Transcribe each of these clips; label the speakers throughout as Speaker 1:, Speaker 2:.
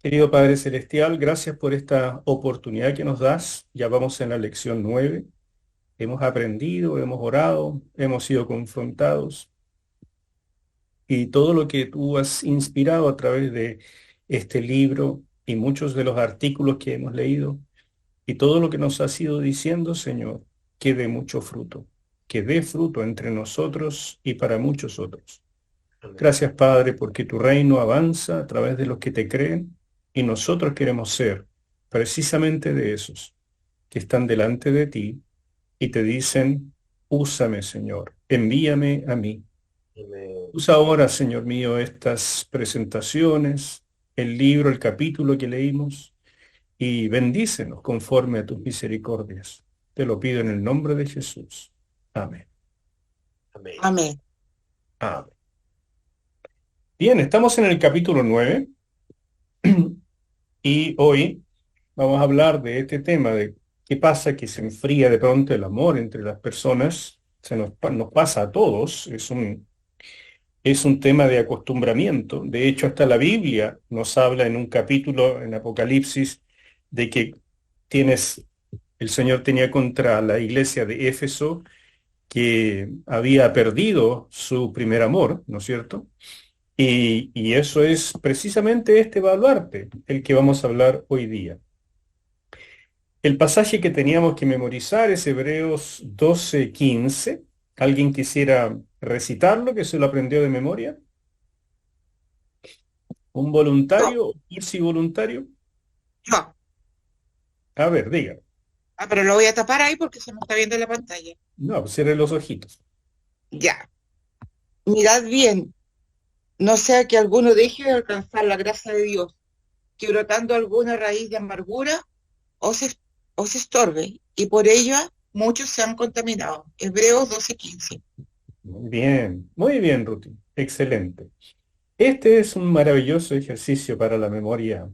Speaker 1: Querido Padre Celestial, gracias por esta oportunidad que nos das. Ya vamos en la lección 9. Hemos aprendido, hemos orado, hemos sido confrontados y todo lo que tú has inspirado a través de este libro y muchos de los artículos que hemos leído y todo lo que nos has ido diciendo, Señor, que dé mucho fruto, que dé fruto entre nosotros y para muchos otros.
Speaker 2: Amén.
Speaker 1: Gracias, Padre, porque tu reino avanza a través de los que te creen y nosotros queremos ser precisamente de esos que están delante de ti y te dicen, úsame, Señor, envíame a mí.
Speaker 2: Amén.
Speaker 1: Usa ahora, Señor mío, estas presentaciones, el libro, el capítulo que leímos y bendícenos conforme a tus misericordias. Te lo pido en el nombre de Jesús. Amén.
Speaker 2: Amén.
Speaker 3: Amén.
Speaker 1: Amén. Bien, estamos en el capítulo 9. Y hoy vamos a hablar de este tema de qué pasa que se enfría de pronto el amor entre las personas. Nos pasa a todos, es un tema de acostumbramiento. De hecho, hasta la Biblia nos habla en un capítulo en Apocalipsis de que tienes, el Señor tenía contra la iglesia de Éfeso que había perdido su primer amor, ¿no es cierto? Y eso es precisamente este baluarte, el que vamos a hablar hoy día. El pasaje que teníamos que memorizar es Hebreos 12:15. ¿Alguien quisiera recitarlo, que se lo aprendió de memoria? ¿Un
Speaker 3: Yo,
Speaker 1: voluntario? ¿Un sí voluntario?
Speaker 3: yo.
Speaker 1: A ver, diga.
Speaker 3: Pero lo voy a tapar ahí porque se me está viendo en la pantalla.
Speaker 1: No, pues cierre los ojitos.
Speaker 3: Ya. Mirad bien, no sea que alguno deje de alcanzar la gracia de Dios, que brotando alguna raíz de amargura os, es- os estorbe, y por ella muchos se han contaminado. Hebreos 12:15.
Speaker 1: Muy bien, Ruti. Excelente. Este es un maravilloso ejercicio para la memoria,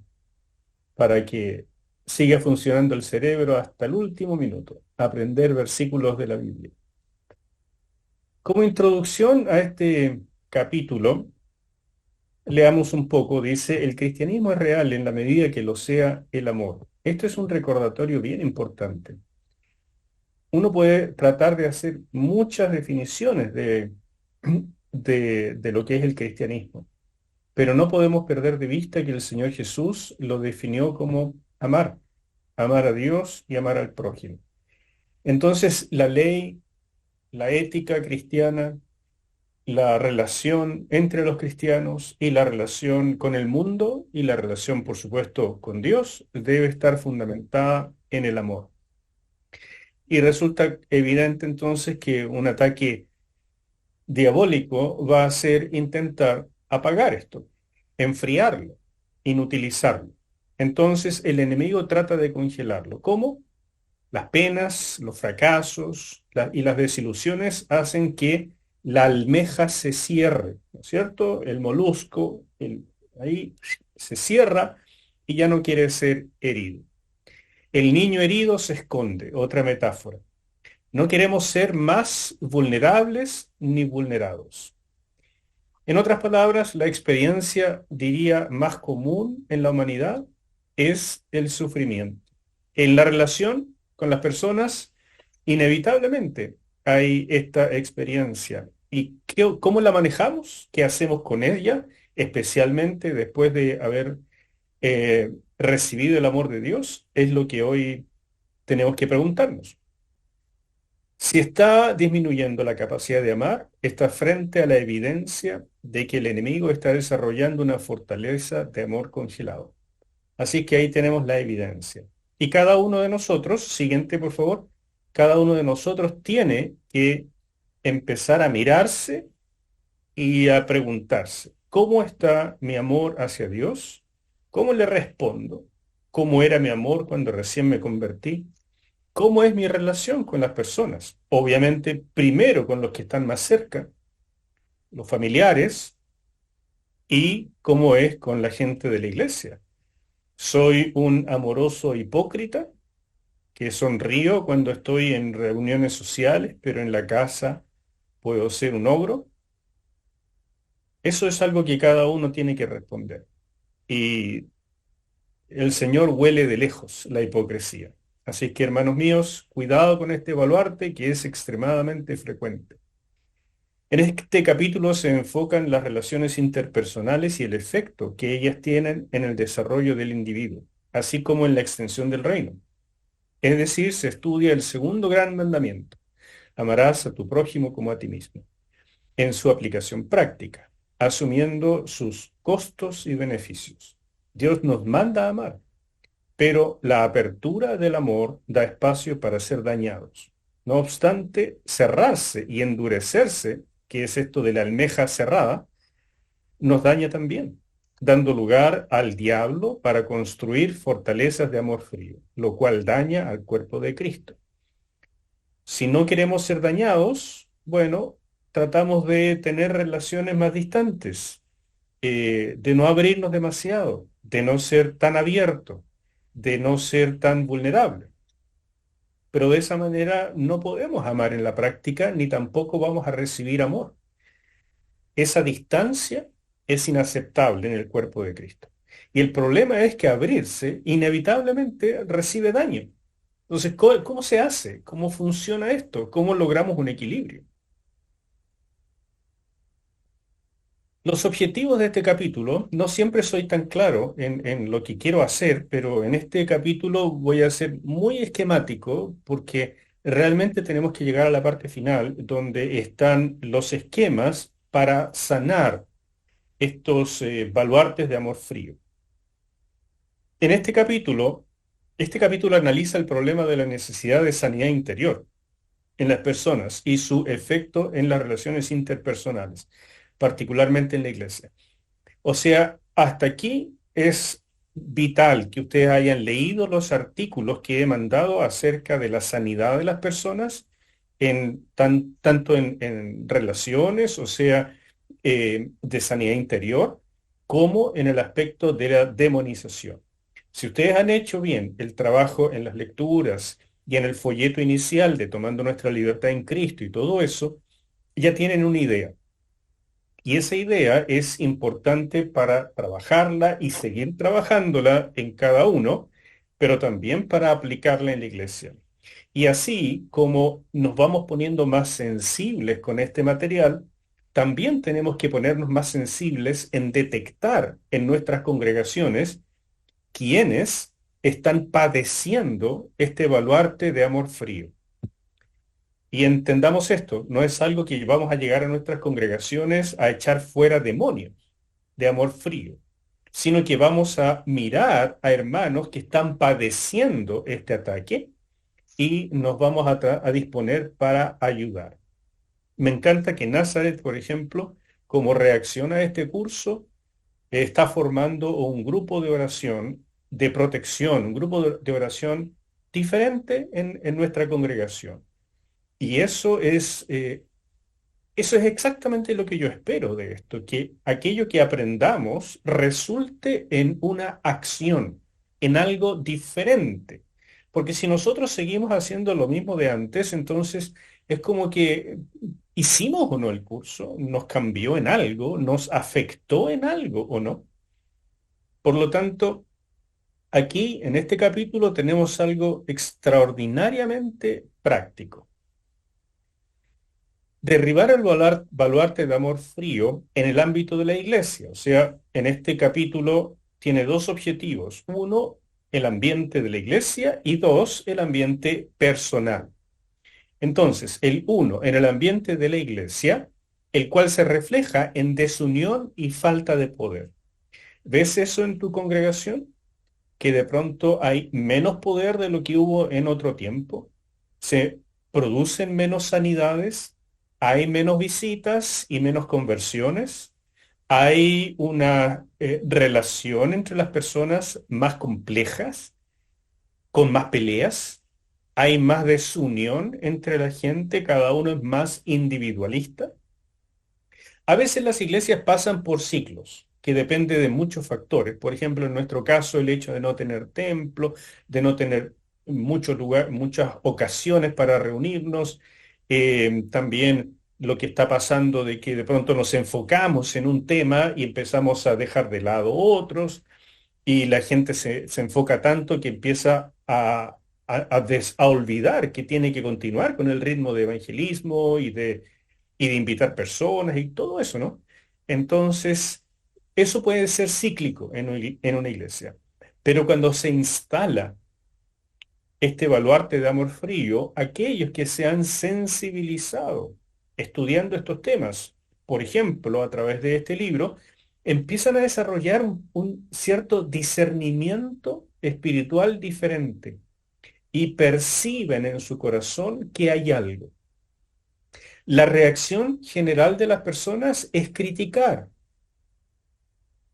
Speaker 1: para que siga funcionando el cerebro hasta el último minuto. Aprender versículos de la Biblia. Como introducción a este capítulo, leamos un poco, dice, el cristianismo es real en la medida que lo sea el amor. Esto es un recordatorio bien importante. Uno puede tratar de hacer muchas definiciones de lo que es el cristianismo, pero no podemos perder de vista que el Señor Jesús lo definió como amar, amar a Dios y amar al prójimo. Entonces, la ley, la ética cristiana, la relación entre los cristianos y la relación con el mundo y la relación, por supuesto, con Dios debe estar fundamentada en el amor. Y resulta evidente entonces que un ataque diabólico va a ser intentar apagar esto, enfriarlo, inutilizarlo. Entonces el enemigo trata de congelarlo. ¿Cómo? Las penas, los fracasos y las desilusiones hacen que la almeja se cierre, ¿no es cierto? El molusco, ahí se cierra y ya no quiere ser herido. El niño herido se esconde, otra metáfora. No queremos ser más vulnerables ni vulnerados. En otras palabras, la experiencia, diría, más común en la humanidad es el sufrimiento. En la relación con las personas, inevitablemente hay esta experiencia. ¿Y cómo la manejamos? ¿Qué hacemos con ella? Especialmente después de haber recibido el amor de Dios, es lo que hoy tenemos que preguntarnos. Si está disminuyendo la capacidad de amar, está frente a la evidencia de que el enemigo está desarrollando una fortaleza de amor congelado. Así que ahí tenemos la evidencia. Y cada uno de nosotros, siguiente por favor, cada uno de nosotros tiene que empezar a mirarse y a preguntarse, ¿cómo está mi amor hacia Dios? ¿Cómo le respondo? ¿Cómo era mi amor cuando recién me convertí? ¿Cómo es mi relación con las personas? Obviamente, primero con los que están más cerca, los familiares, y cómo es con la gente de la iglesia. ¿Soy un amoroso hipócrita que sonrío cuando estoy en reuniones sociales, pero en la casa puedo ser un ogro? Eso es algo que cada uno tiene que responder. Y El Señor huele de lejos la hipocresía. Así que, hermanos míos, cuidado con este baluarte que es extremadamente frecuente. En este capítulo se enfocan las relaciones interpersonales y el efecto que ellas tienen en el desarrollo del individuo, así como en la extensión del reino. Es decir, se estudia el segundo gran mandamiento: amarás a tu prójimo como a ti mismo, en su aplicación práctica, asumiendo sus costos y beneficios. Dios nos manda a amar, pero la apertura del amor da espacio para ser dañados. No obstante, cerrarse y endurecerse, que es esto de la almeja cerrada, nos daña también, dando lugar al diablo para construir fortalezas de amor frío, lo cual daña al cuerpo de Cristo. Si no queremos ser dañados, bueno, tratamos de tener relaciones más distantes, de no abrirnos demasiado, de no ser tan abierto, de no ser tan vulnerable. Pero de esa manera no podemos amar en la práctica, ni tampoco vamos a recibir amor. Esa distancia es inaceptable en el cuerpo de Cristo. Y el problema es que abrirse inevitablemente recibe daño. Entonces, ¿cómo se hace? ¿Cómo funciona esto? ¿Cómo logramos un equilibrio? Los objetivos de este capítulo, no siempre soy tan claro en lo que quiero hacer, pero en este capítulo voy a ser muy esquemático porque realmente tenemos que llegar a la parte final donde están los esquemas para sanar estos baluartes de amor frío. En este capítulo analiza el problema de la necesidad de sanidad interior en las personas y su efecto en las relaciones interpersonales, particularmente en la iglesia. O sea, hasta aquí es vital que ustedes hayan leído los artículos que he mandado acerca de la sanidad de las personas, tanto en relaciones, o sea, de sanidad interior, como en el aspecto de la demonización. Si ustedes han hecho bien el trabajo en las lecturas y en el folleto inicial de Tomando nuestra libertad en Cristo y todo eso, ya tienen una idea. Y esa idea es importante para trabajarla y seguir trabajándola en cada uno, pero también para aplicarla en la iglesia. Y así como nos vamos poniendo más sensibles con este material, también tenemos que ponernos más sensibles en detectar en nuestras congregaciones quienes están padeciendo este baluarte de amor frío. Y entendamos esto, no es algo que vamos a llegar a nuestras congregaciones a echar fuera demonios de amor frío, sino que vamos a mirar a hermanos que están padeciendo este ataque y nos vamos a disponer para ayudar. Me encanta que Nazaret, por ejemplo, como reacción a este curso, está formando un grupo de oración de protección, un grupo de oración diferente en nuestra congregación. Y eso es exactamente lo que yo espero de esto, que aquello que aprendamos resulte en una acción, en algo diferente. Porque si nosotros seguimos haciendo lo mismo de antes, entonces es como que hicimos o no el curso, nos cambió en algo, nos afectó en algo o no. Por lo tanto, aquí en este capítulo tenemos algo extraordinariamente práctico. Derribar el baluarte de amor frío en el ámbito de la iglesia. O sea, en este capítulo tiene dos objetivos. Uno, el ambiente de la iglesia y dos, el ambiente personal. Entonces, el uno, en el ambiente de la iglesia, el cual se refleja en desunión y falta de poder. ¿Ves eso en tu congregación? Que de pronto hay menos poder de lo que hubo en otro tiempo, se producen menos sanidades, hay menos visitas y menos conversiones, hay una relación entre las personas más complejas, con más peleas, hay más desunión entre la gente, cada uno es más individualista. A veces las iglesias pasan por ciclos que depende de muchos factores. Por ejemplo, en nuestro caso, el hecho de no tener templo, de no tener muchas ocasiones para reunirnos, también lo que está pasando de que de pronto nos enfocamos en un tema y empezamos a dejar de lado otros. y la gente se enfoca tanto que empieza a olvidar que tiene que continuar con el ritmo de evangelismo y de invitar personas y todo eso, ¿no? Entonces, eso puede ser cíclico en una iglesia, pero cuando se instala este baluarte de amor frío, aquellos que se han sensibilizado estudiando estos temas, por ejemplo, a través de este libro, empiezan a desarrollar un cierto discernimiento espiritual diferente y perciben en su corazón que hay algo. La reacción general de las personas es criticar.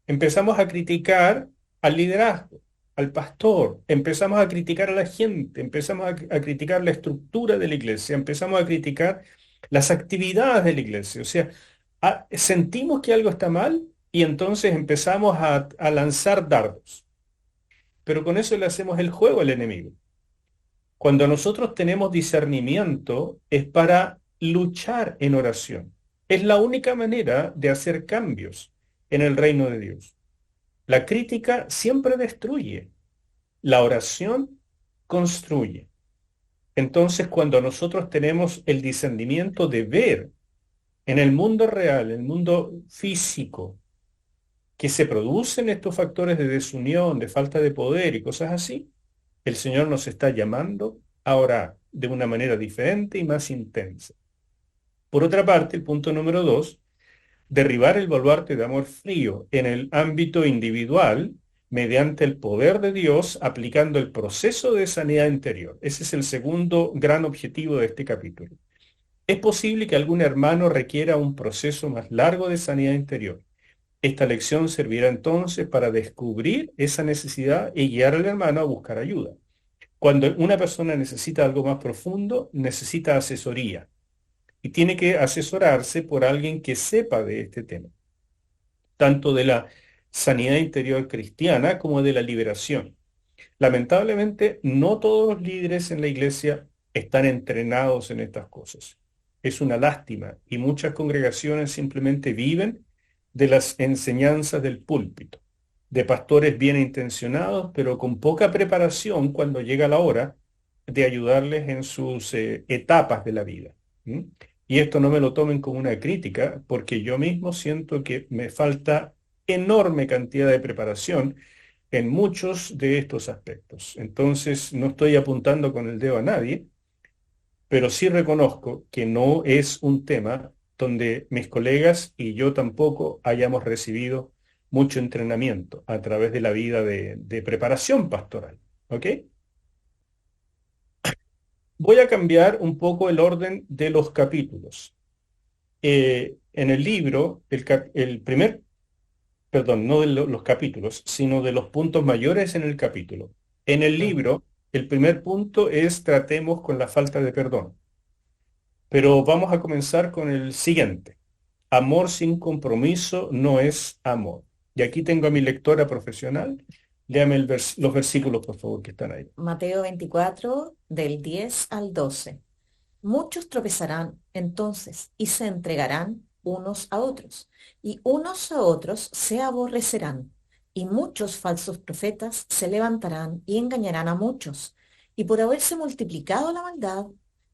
Speaker 1: Empezamos a criticar al liderazgo, al pastor, empezamos a criticar a la gente, empezamos a criticar la estructura de la iglesia, empezamos a criticar las actividades de la iglesia. O sea, sentimos que algo está mal y entonces empezamos a lanzar dardos. Pero con eso le hacemos el juego al enemigo. Cuando nosotros tenemos discernimiento es para luchar en oración. Es la única manera de hacer cambios en el reino de Dios. La crítica siempre destruye, la oración construye. Entonces, cuando nosotros tenemos el discernimiento de ver en el mundo real, el mundo físico, que se producen estos factores de desunión, de falta de poder y cosas así, el Señor nos está llamando a orar de una manera diferente y más intensa. Por otra parte, el punto número 2, derribar el baluarte de amor frío en el ámbito individual mediante el poder de Dios aplicando el proceso de sanidad interior. Ese es el segundo gran objetivo de este capítulo. Es posible que algún hermano requiera un proceso más largo de sanidad interior. Esta lección servirá entonces para descubrir esa necesidad y guiar al hermano a buscar ayuda. Cuando una persona necesita algo más profundo, necesita asesoría y tiene que asesorarse por alguien que sepa de este tema, tanto de la sanidad interior cristiana como de la liberación. Lamentablemente, no todos los líderes en la iglesia están entrenados en estas cosas. Es una lástima y muchas congregaciones simplemente viven de las enseñanzas del púlpito, de pastores bien intencionados, pero con poca preparación cuando llega la hora de ayudarles en sus etapas de la vida. ¿Mm? Y esto no me lo tomen como una crítica, porque yo mismo siento que me falta enorme cantidad de preparación en muchos de estos aspectos. Entonces, no estoy apuntando con el dedo a nadie, pero sí reconozco que no es un tema donde mis colegas y yo tampoco hayamos recibido mucho entrenamiento a través de la vida de preparación pastoral. ¿Ok? Voy a cambiar un poco el orden de los capítulos. En el libro, el primer, perdón, no de los capítulos, sino de los puntos mayores en el capítulo. En el libro, el primer punto es tratemos con la falta de perdón. Pero vamos a comenzar con el siguiente. Amor sin compromiso no es amor. Y aquí tengo a mi lectora profesional. Léame los versículos, por favor, que están ahí.
Speaker 4: Mateo 24, del 10 al 12. Muchos tropezarán entonces y se entregarán unos a otros, y unos a otros se aborrecerán, y muchos falsos profetas se levantarán y engañarán a muchos, y por haberse multiplicado la maldad,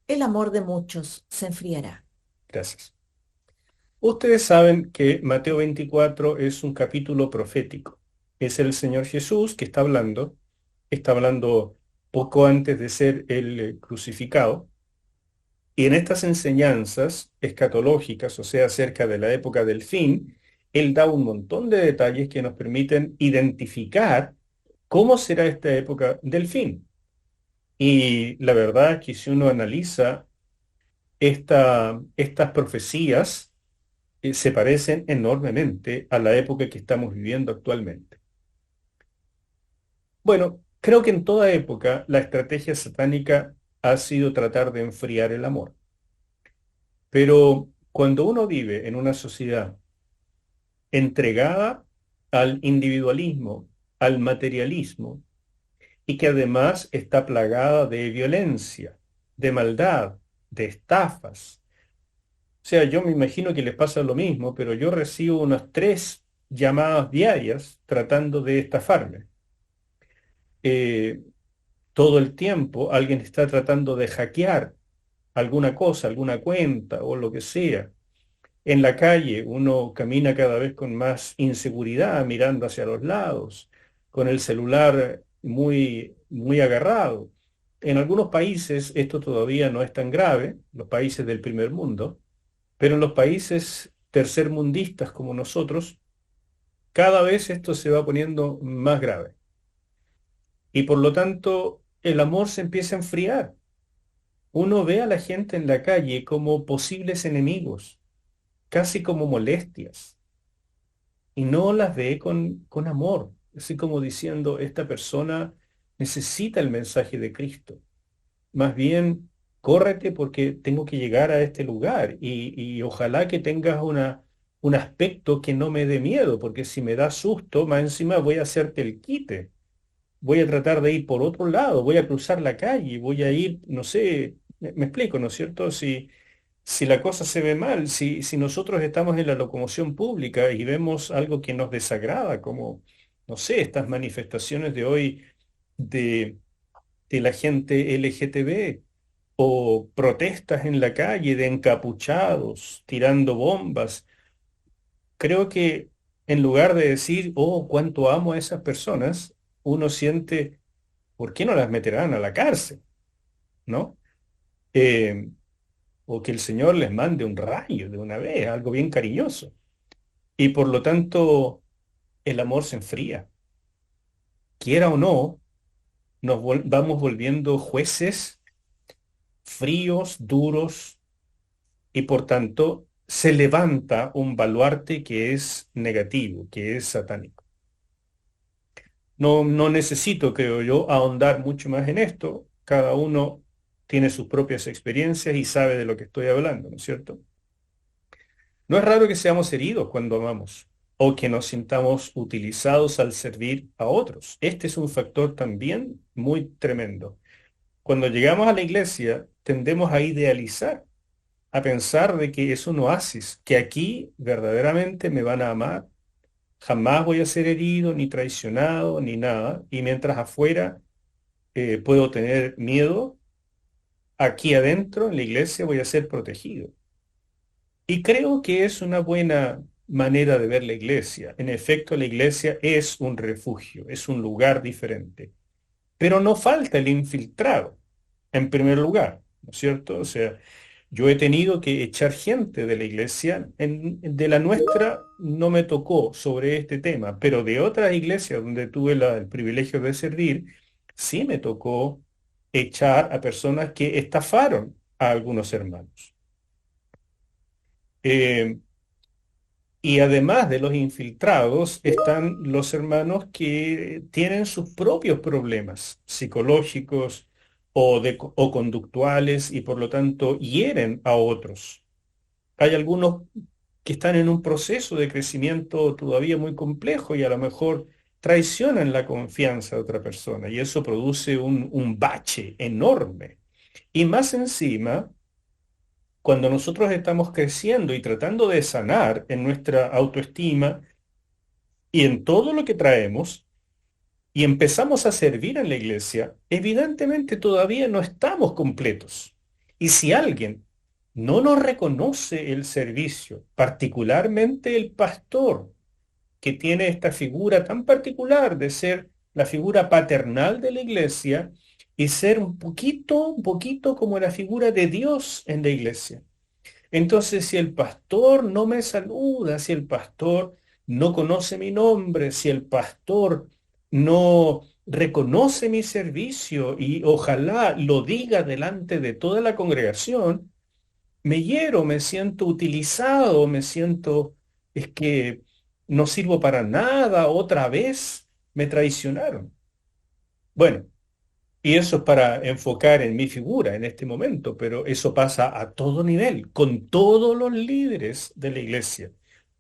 Speaker 4: el amor de muchos se enfriará.
Speaker 1: Gracias. Ustedes saben que Mateo 24 es un capítulo profético. Es el Señor Jesús que está hablando poco antes de ser el crucificado. Y en estas enseñanzas escatológicas, o sea, acerca de la época del fin, Él da un montón de detalles que nos permiten identificar cómo será esta época del fin. Y la verdad es que si uno analiza estas profecías, se parecen enormemente a la época que estamos viviendo actualmente. Bueno, creo que en toda época la estrategia satánica ha sido tratar de enfriar el amor. Pero cuando uno vive en una sociedad entregada al individualismo, al materialismo, y que además está plagada de violencia, de maldad, de estafas. O sea, yo me imagino que les pasa lo mismo, pero yo recibo unos 3 llamadas diarias tratando de estafarme. Eh, Todo el tiempo alguien está tratando de hackear alguna cosa, alguna cuenta o lo que sea. En la calle uno camina cada vez con más inseguridad, mirando hacia los lados, con el celular muy agarrado. En algunos países esto todavía no es tan grave, los países del primer mundo, pero en los países tercermundistas como nosotros, cada vez esto se va poniendo más grave. Y por lo tanto, el amor se empieza a enfriar. Uno ve a la gente en la calle como posibles enemigos, casi como molestias, y no las ve con amor, así como diciendo, esta persona necesita el mensaje de Cristo. Más bien, córrete porque tengo que llegar a este lugar y ojalá que tengas un aspecto que no me dé miedo, porque si me da susto, más encima voy a hacerte el quite. Voy a tratar de ir por otro lado, voy a cruzar la calle, voy a ir, no sé, me explico, ¿no es cierto? Si la cosa se ve mal, si nosotros estamos en la locomoción pública y vemos algo que nos desagrada, como, no sé, estas manifestaciones de hoy de, de la gente LGTB o protestas en la calle de encapuchados tirando bombas, creo que en lugar de decir, oh, cuánto amo a esas personas, uno siente, ¿por qué no las meterán a la cárcel? ¿No? Eh, o que el Señor les mande un rayo de una vez, algo bien cariñoso. Y por lo tanto, el amor se enfría. Quiera o no, vamos volviendo jueces fríos, duros, y por tanto se levanta un baluarte que es negativo, que es satánico. No necesito, creo yo, ahondar mucho más en esto. Cada uno tiene sus propias experiencias y sabe de lo que estoy hablando, ¿no es cierto? No es raro que seamos heridos cuando amamos o que nos sintamos utilizados al servir a otros. Este es un factor también muy tremendo. Cuando llegamos a la iglesia, tendemos a idealizar, a pensar de que es un oasis, que aquí verdaderamente me van a amar, jamás voy a ser herido, ni traicionado, ni nada, y mientras afuera puedo tener miedo, aquí adentro en la iglesia voy a ser protegido. Y creo que es una buena manera de ver la iglesia. En efecto, la iglesia es un refugio, es un lugar diferente. Pero no falta el infiltrado, en primer lugar, ¿no es cierto? O sea, yo he tenido que echar gente de la iglesia, de la nuestra no me tocó sobre este tema, pero de otras iglesias donde tuve el privilegio de servir, sí me tocó echar a personas que estafaron a algunos hermanos. Eh, y además de los infiltrados, están los hermanos que tienen sus propios problemas psicológicos o conductuales y por lo tanto hieren a otros. Hay algunos que están en un proceso de crecimiento todavía muy complejo y a lo mejor traicionan la confianza de otra persona y eso produce un bache enorme. Y más encima, cuando nosotros estamos creciendo y tratando de sanar en nuestra autoestima y en todo lo que traemos, y empezamos a servir en la iglesia, evidentemente todavía no estamos completos. Y si alguien no nos reconoce el servicio, particularmente el pastor, que tiene esta figura tan particular de ser la figura paternal de la iglesia y ser un poquito como la figura de Dios en la iglesia. Entonces, si el pastor no me saluda, si el pastor no conoce mi nombre, si el pastor no reconoce mi servicio y ojalá lo diga delante de toda la congregación, me hiero, me siento utilizado, me siento, es que no sirvo para nada, otra vez me traicionaron. Bueno. Y eso es para enfocar en mi figura en este momento, pero eso pasa a todo nivel, con todos los líderes de la iglesia.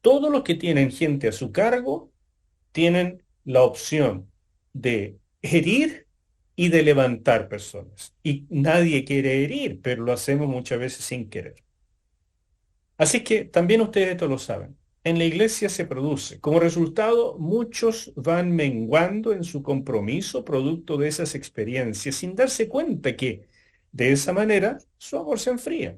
Speaker 1: Todos los que tienen gente a su cargo tienen la opción de herir y de levantar personas. Y nadie quiere herir, pero lo hacemos muchas veces sin querer. Así que también ustedes esto lo saben. en la iglesia se produce. Como resultado, muchos van menguando en su compromiso producto de esas experiencias, sin darse cuenta que de esa manera su amor se enfría.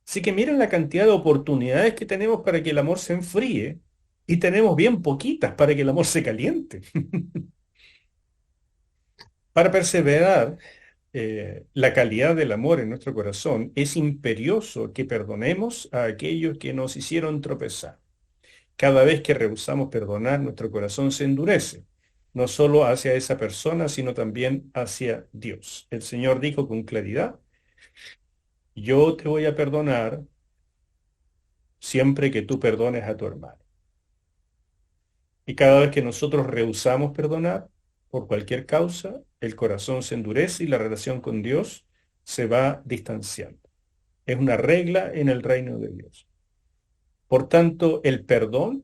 Speaker 1: Así que miren la cantidad de oportunidades que tenemos para que el amor se enfríe y tenemos bien poquitas para que el amor se caliente. Para perseverar la calidad del amor en nuestro corazón, es imperioso que perdonemos a aquellos que nos hicieron tropezar. Cada vez que rehusamos perdonar, nuestro corazón se endurece, no solo hacia esa persona, sino también hacia Dios. El Señor dijo con claridad, yo te voy a perdonar siempre que tú perdones a tu hermano. Y cada vez que nosotros rehusamos perdonar, por cualquier causa, el corazón se endurece y la relación con Dios se va distanciando. Es una regla en el reino de Dios. Por tanto, el perdón,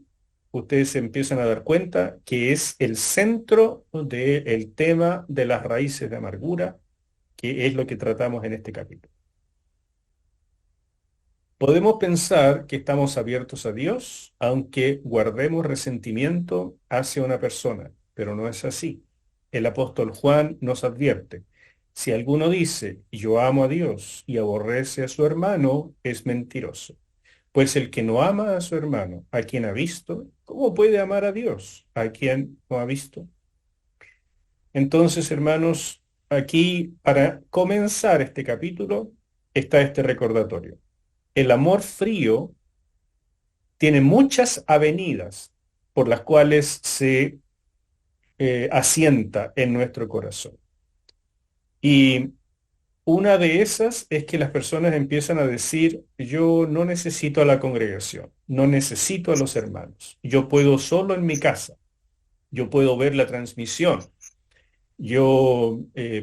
Speaker 1: ustedes se empiezan a dar cuenta que es el centro del tema de las raíces de amargura, que es lo que tratamos en este capítulo. Podemos pensar que estamos abiertos a Dios, aunque guardemos resentimiento hacia una persona, pero no es así. El apóstol Juan nos advierte, si alguno dice, yo amo a Dios y aborrece a su hermano, es mentiroso. Pues el que no ama a su hermano, a quien ha visto, ¿cómo puede amar a Dios, a quien no ha visto? Entonces, hermanos, aquí para comenzar este capítulo está este recordatorio. El amor frío tiene muchas avenidas por las cuales se asienta en nuestro corazón. Y una de esas es que las personas empiezan a decir, yo no necesito a la congregación, no necesito a los hermanos, yo puedo solo en mi casa, yo puedo ver la transmisión, yo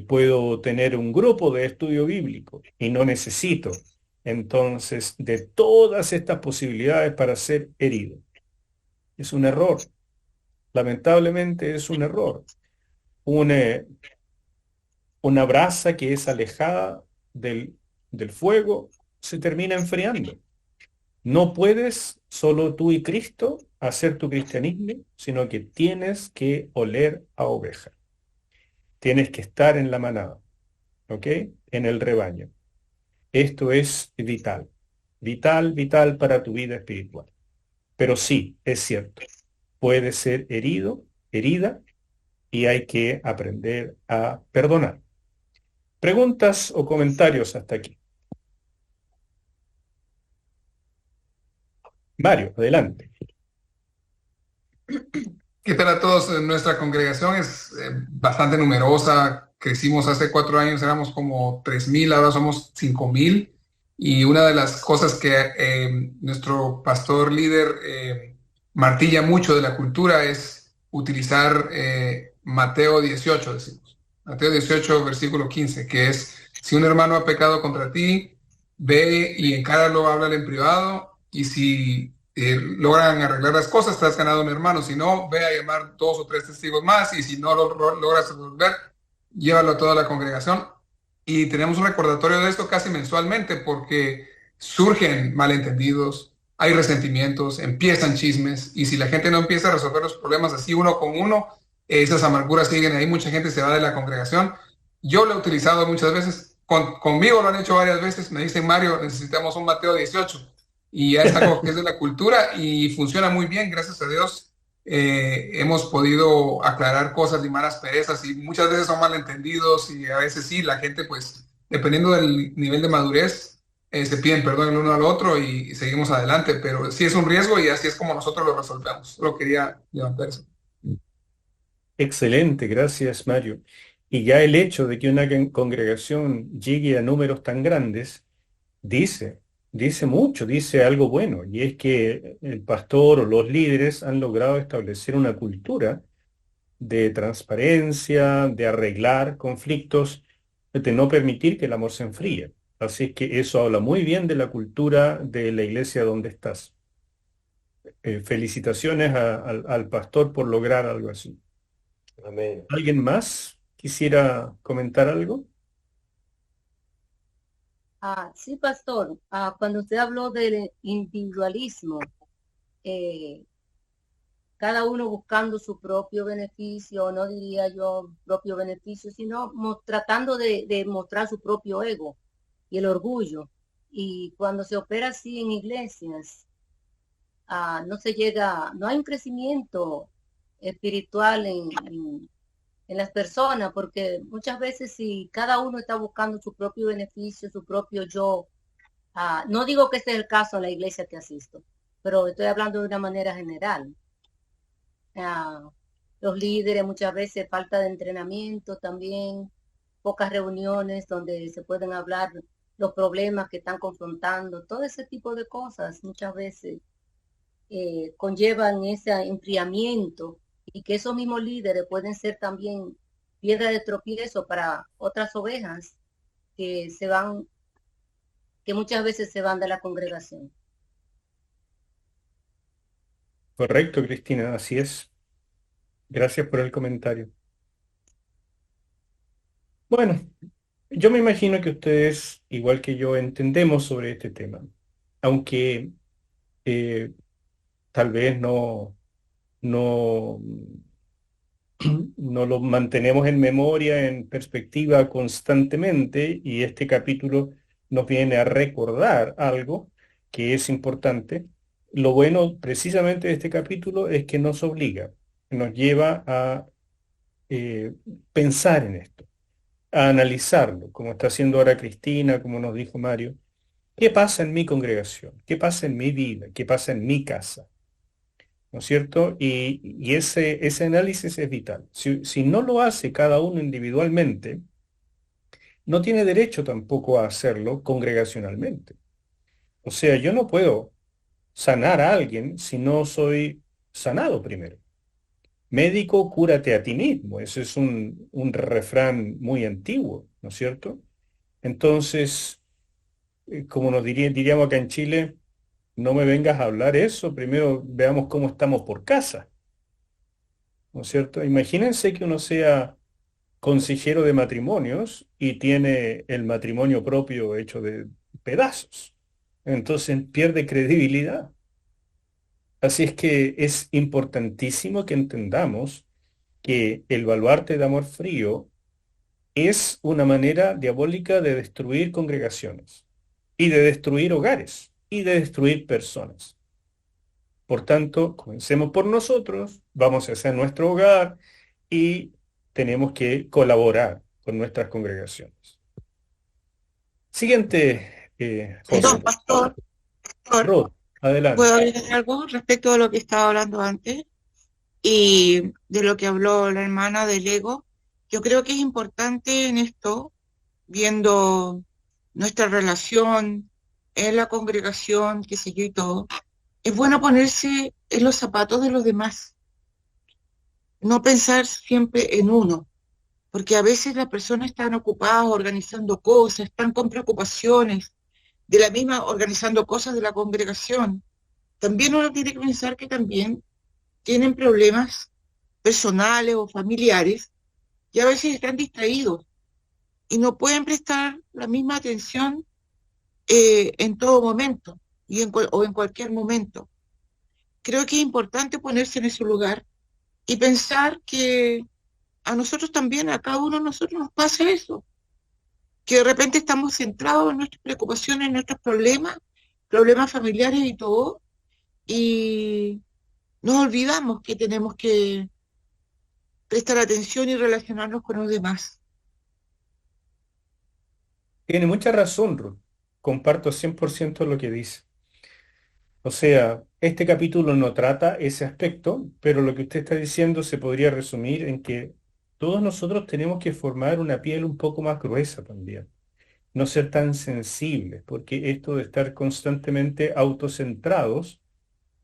Speaker 1: puedo tener un grupo de estudio bíblico y no necesito entonces de todas estas posibilidades para ser herido. Es un error, lamentablemente es un error. Una brasa que es alejada del fuego se termina enfriando. No puedes solo tú y Cristo hacer tu cristianismo, sino que tienes que oler a oveja. Tienes que estar en la manada, ¿ok? En el rebaño. Esto es vital, vital, vital para tu vida espiritual. Pero sí, es cierto, puedes ser herido, herida, y hay que aprender a perdonar. ¿Preguntas o comentarios hasta aquí? Mario, adelante.
Speaker 5: ¿Qué tal a todos? Nuestra congregación es bastante numerosa. Crecimos hace 4 años, éramos como 3,000, ahora somos 5,000. Y una de las cosas que nuestro pastor líder martilla mucho de la cultura es utilizar Mateo 18, decimos. Mateo 18, versículo 15, que es, si un hermano ha pecado contra ti, ve y encáralo, háblale en privado, y si logran arreglar las cosas, te has ganado un hermano. Si no, ve a llamar 2 o 3 testigos más, y si no logras resolver, llévalo a toda la congregación. Y tenemos un recordatorio de esto casi mensualmente, porque surgen malentendidos, hay resentimientos, empiezan chismes, y si la gente no empieza a resolver los problemas así uno con uno, esas amarguras siguen ahí, mucha gente se va de la congregación. Yo lo he utilizado muchas veces, conmigo lo han hecho varias veces, me dicen, Mario, necesitamos un Mateo 18, y ya está como que es de la cultura y funciona muy bien, gracias a Dios. Hemos podido aclarar cosas, limar asperezas, y muchas veces son malentendidos, y a veces sí, la gente pues, dependiendo del nivel de madurez, se piden perdón el uno al otro y seguimos adelante, pero sí es un riesgo y así es como nosotros lo resolvemos. Solo quería levantar eso.
Speaker 1: Excelente, gracias Mario. Y ya el hecho de que una congregación llegue a números tan grandes, dice mucho, dice algo bueno, y es que el pastor o los líderes han logrado establecer una cultura de transparencia, de arreglar conflictos, de no permitir que el amor se enfríe. Así es que eso habla muy bien de la cultura de la iglesia donde estás. Felicitaciones al pastor por lograr algo así.
Speaker 2: Amén.
Speaker 1: ¿Alguien más quisiera comentar algo?
Speaker 6: Sí, pastor. Cuando usted habló del individualismo, eh, cada uno buscando su propio beneficio, no diría yo propio beneficio, sino tratando de mostrar su propio ego y el orgullo. Y cuando se opera así en iglesias, no se llega, no hay un crecimiento espiritual en las personas, porque muchas veces si cada uno está buscando su propio beneficio, su propio yo, no digo que este es el caso en la iglesia que asisto, pero estoy hablando de una manera general. Los líderes muchas veces falta de entrenamiento también, pocas reuniones donde se pueden hablar los problemas que están confrontando, todo ese tipo de cosas muchas veces conllevan ese enfriamiento y que esos mismos líderes pueden ser también piedra de tropiezo para otras ovejas que se van, que muchas veces se van de la congregación.
Speaker 1: Correcto, Cristina, así es. Gracias por el comentario. Bueno, yo me imagino que ustedes, igual que yo, entendemos sobre este tema, aunque eh, tal vez no, no lo mantenemos en memoria, en perspectiva constantemente, y este capítulo nos viene a recordar algo que es importante. Lo bueno precisamente de este capítulo es que nos obliga, nos lleva a pensar en esto, a analizarlo, como está haciendo ahora Cristina, como nos dijo Mario. ¿Qué pasa en mi congregación? ¿Qué pasa en mi vida? ¿Qué pasa en mi casa? ¿No es cierto? Y ese análisis es vital. Si no lo hace cada uno individualmente, no tiene derecho tampoco a hacerlo congregacionalmente. O sea, yo no puedo sanar a alguien si no soy sanado primero. Médico, cúrate a ti mismo. Ese es un refrán muy antiguo, ¿no es cierto? Entonces, como diríamos acá en Chile, no me vengas a hablar eso, primero veamos cómo estamos por casa, ¿no es cierto? Imagínense que uno sea consejero de matrimonios y tiene el matrimonio propio hecho de pedazos. Entonces pierde credibilidad. Así es que es importantísimo que entendamos que el baluarte de amor frío es una manera diabólica de destruir congregaciones y de destruir hogares y de destruir personas. Por tanto, comencemos por nosotros, vamos a hacer nuestro hogar y tenemos que colaborar con nuestras congregaciones. Siguiente,
Speaker 3: Perdón,
Speaker 1: José.
Speaker 3: pastor,
Speaker 1: Ruth, adelante.
Speaker 3: ¿puedo agregar algo respecto a lo que estaba hablando antes y de lo que habló la hermana del ego? Yo creo que es importante en esto, viendo nuestra relación en la congregación, qué sé yo y todo, es bueno ponerse en los zapatos de los demás, no pensar siempre en uno, porque a veces las personas están ocupadas organizando cosas, están con preocupaciones de la misma, organizando cosas de la congregación. También uno tiene que pensar que también tienen problemas personales o familiares y a veces están distraídos y no pueden prestar la misma atención en todo momento o en cualquier momento. Creo que es importante ponerse en ese lugar y pensar que a nosotros también, a cada uno de nosotros nos pasa eso, que de repente estamos centrados en nuestras preocupaciones, en nuestros problemas familiares y todo, y nos olvidamos que tenemos que prestar atención y relacionarnos con los demás.
Speaker 1: Tiene mucha razón, Ruth. Comparto 100% lo que dice. O sea, este capítulo no trata ese aspecto, pero lo que usted está diciendo se podría resumir en que todos nosotros tenemos que formar una piel un poco más gruesa también, no ser tan sensibles, porque esto de estar constantemente autocentrados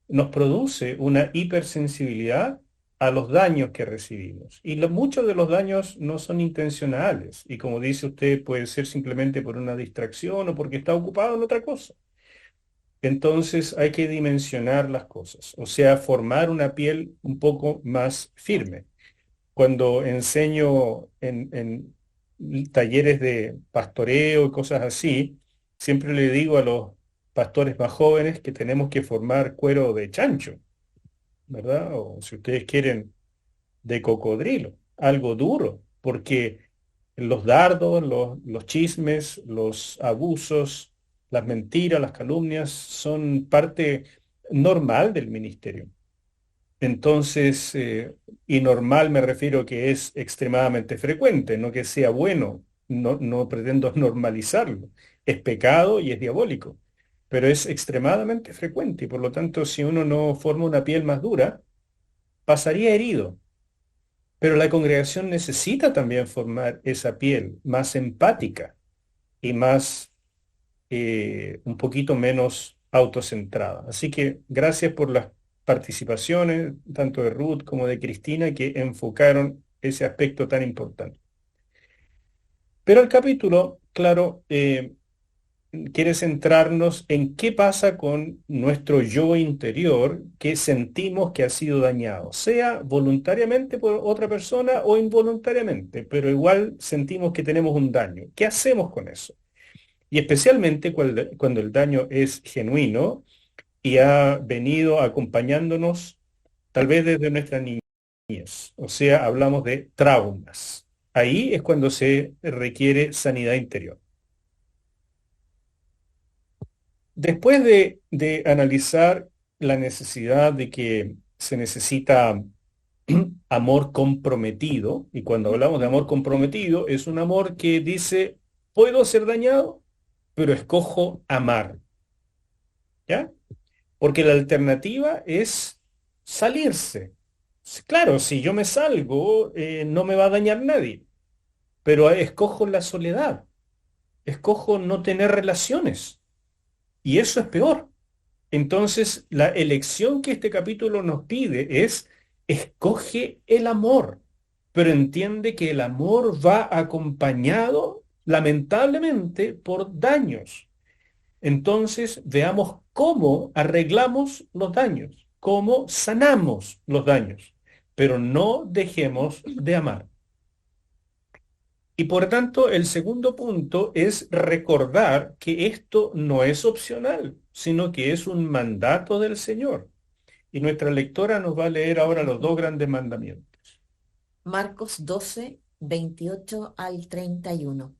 Speaker 1: nos produce una hipersensibilidad a los daños que recibimos. Y muchos de los daños no son intencionales, y como dice usted, puede ser simplemente por una distracción o porque está ocupado en otra cosa. Entonces hay que dimensionar las cosas, o sea, formar una piel un poco más firme. Cuando enseño en talleres de pastoreo y cosas así, siempre le digo pastores más jóvenes que tenemos que formar cuero de chancho, ¿verdad? O si ustedes quieren, de cocodrilo, algo duro, porque los dardos, los chismes, los abusos, las mentiras, las calumnias son parte normal del ministerio. Entonces, y normal me refiero que es extremadamente frecuente, no que sea bueno, no pretendo normalizarlo. Es pecado y es diabólico, pero es extremadamente frecuente y por lo tanto, si uno no forma una piel más dura, pasaría herido. Pero la congregación necesita también formar esa piel más empática y más, un poquito menos autocentrada. Así que gracias por las participaciones, tanto de Ruth como de Cristina, que enfocaron ese aspecto tan importante. Pero el capítulo, claro, quiere centrarnos en qué pasa con nuestro yo interior que sentimos que ha sido dañado, sea voluntariamente por otra persona o involuntariamente, pero igual sentimos que tenemos un daño. ¿Qué hacemos con eso? Y especialmente cuando el daño es genuino y ha venido acompañándonos tal vez desde nuestra niñez. O sea, hablamos de traumas. Ahí es cuando se requiere sanidad interior. Después de analizar la necesidad de que se necesita amor comprometido, y cuando hablamos de amor comprometido, es un amor que dice, puedo ser dañado, pero escojo amar, ¿ya? Porque la alternativa es salirse. Claro, si yo me salgo, no me va a dañar nadie, pero escojo la soledad, escojo no tener relaciones, y eso es peor. Entonces, la elección que este capítulo nos pide es, escoge el amor, pero entiende que el amor va acompañado, lamentablemente, por daños. Entonces, veamos cómo arreglamos los daños, cómo sanamos los daños, pero no dejemos de amar. Y por tanto, el segundo punto es recordar que esto no es opcional, sino que es un mandato del Señor. Y nuestra lectora nos va a leer ahora los dos grandes mandamientos.
Speaker 4: Marcos 12, 28 al 31.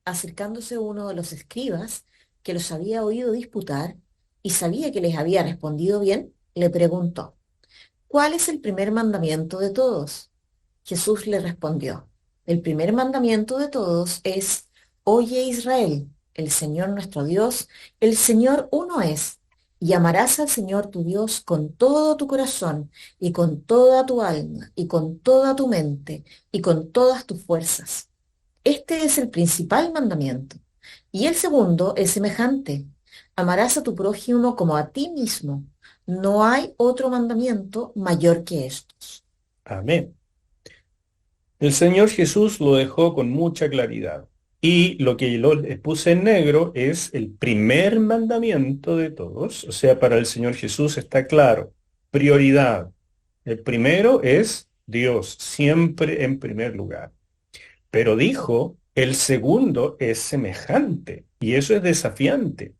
Speaker 4: Acercándose uno de los escribas, que los había oído disputar y sabía que les había respondido bien, le preguntó, ¿cuál es el primer mandamiento de todos? Jesús le respondió, el primer mandamiento de todos es, oye Israel, el Señor nuestro Dios, el Señor uno es, y amarás al Señor tu Dios con todo tu corazón, y con toda tu alma, y con toda tu mente, y con todas tus fuerzas. Este es el principal mandamiento. Y el segundo es semejante. Amarás a tu prójimo como a ti mismo. No hay otro mandamiento mayor que estos.
Speaker 1: Amén. El Señor Jesús lo dejó con mucha claridad. Y lo que yo les puse en negro es el primer mandamiento de todos. O sea, para el Señor Jesús está claro. Prioridad. El primero es Dios, siempre en primer lugar. Pero dijo, el segundo es semejante. Y eso es desafiante.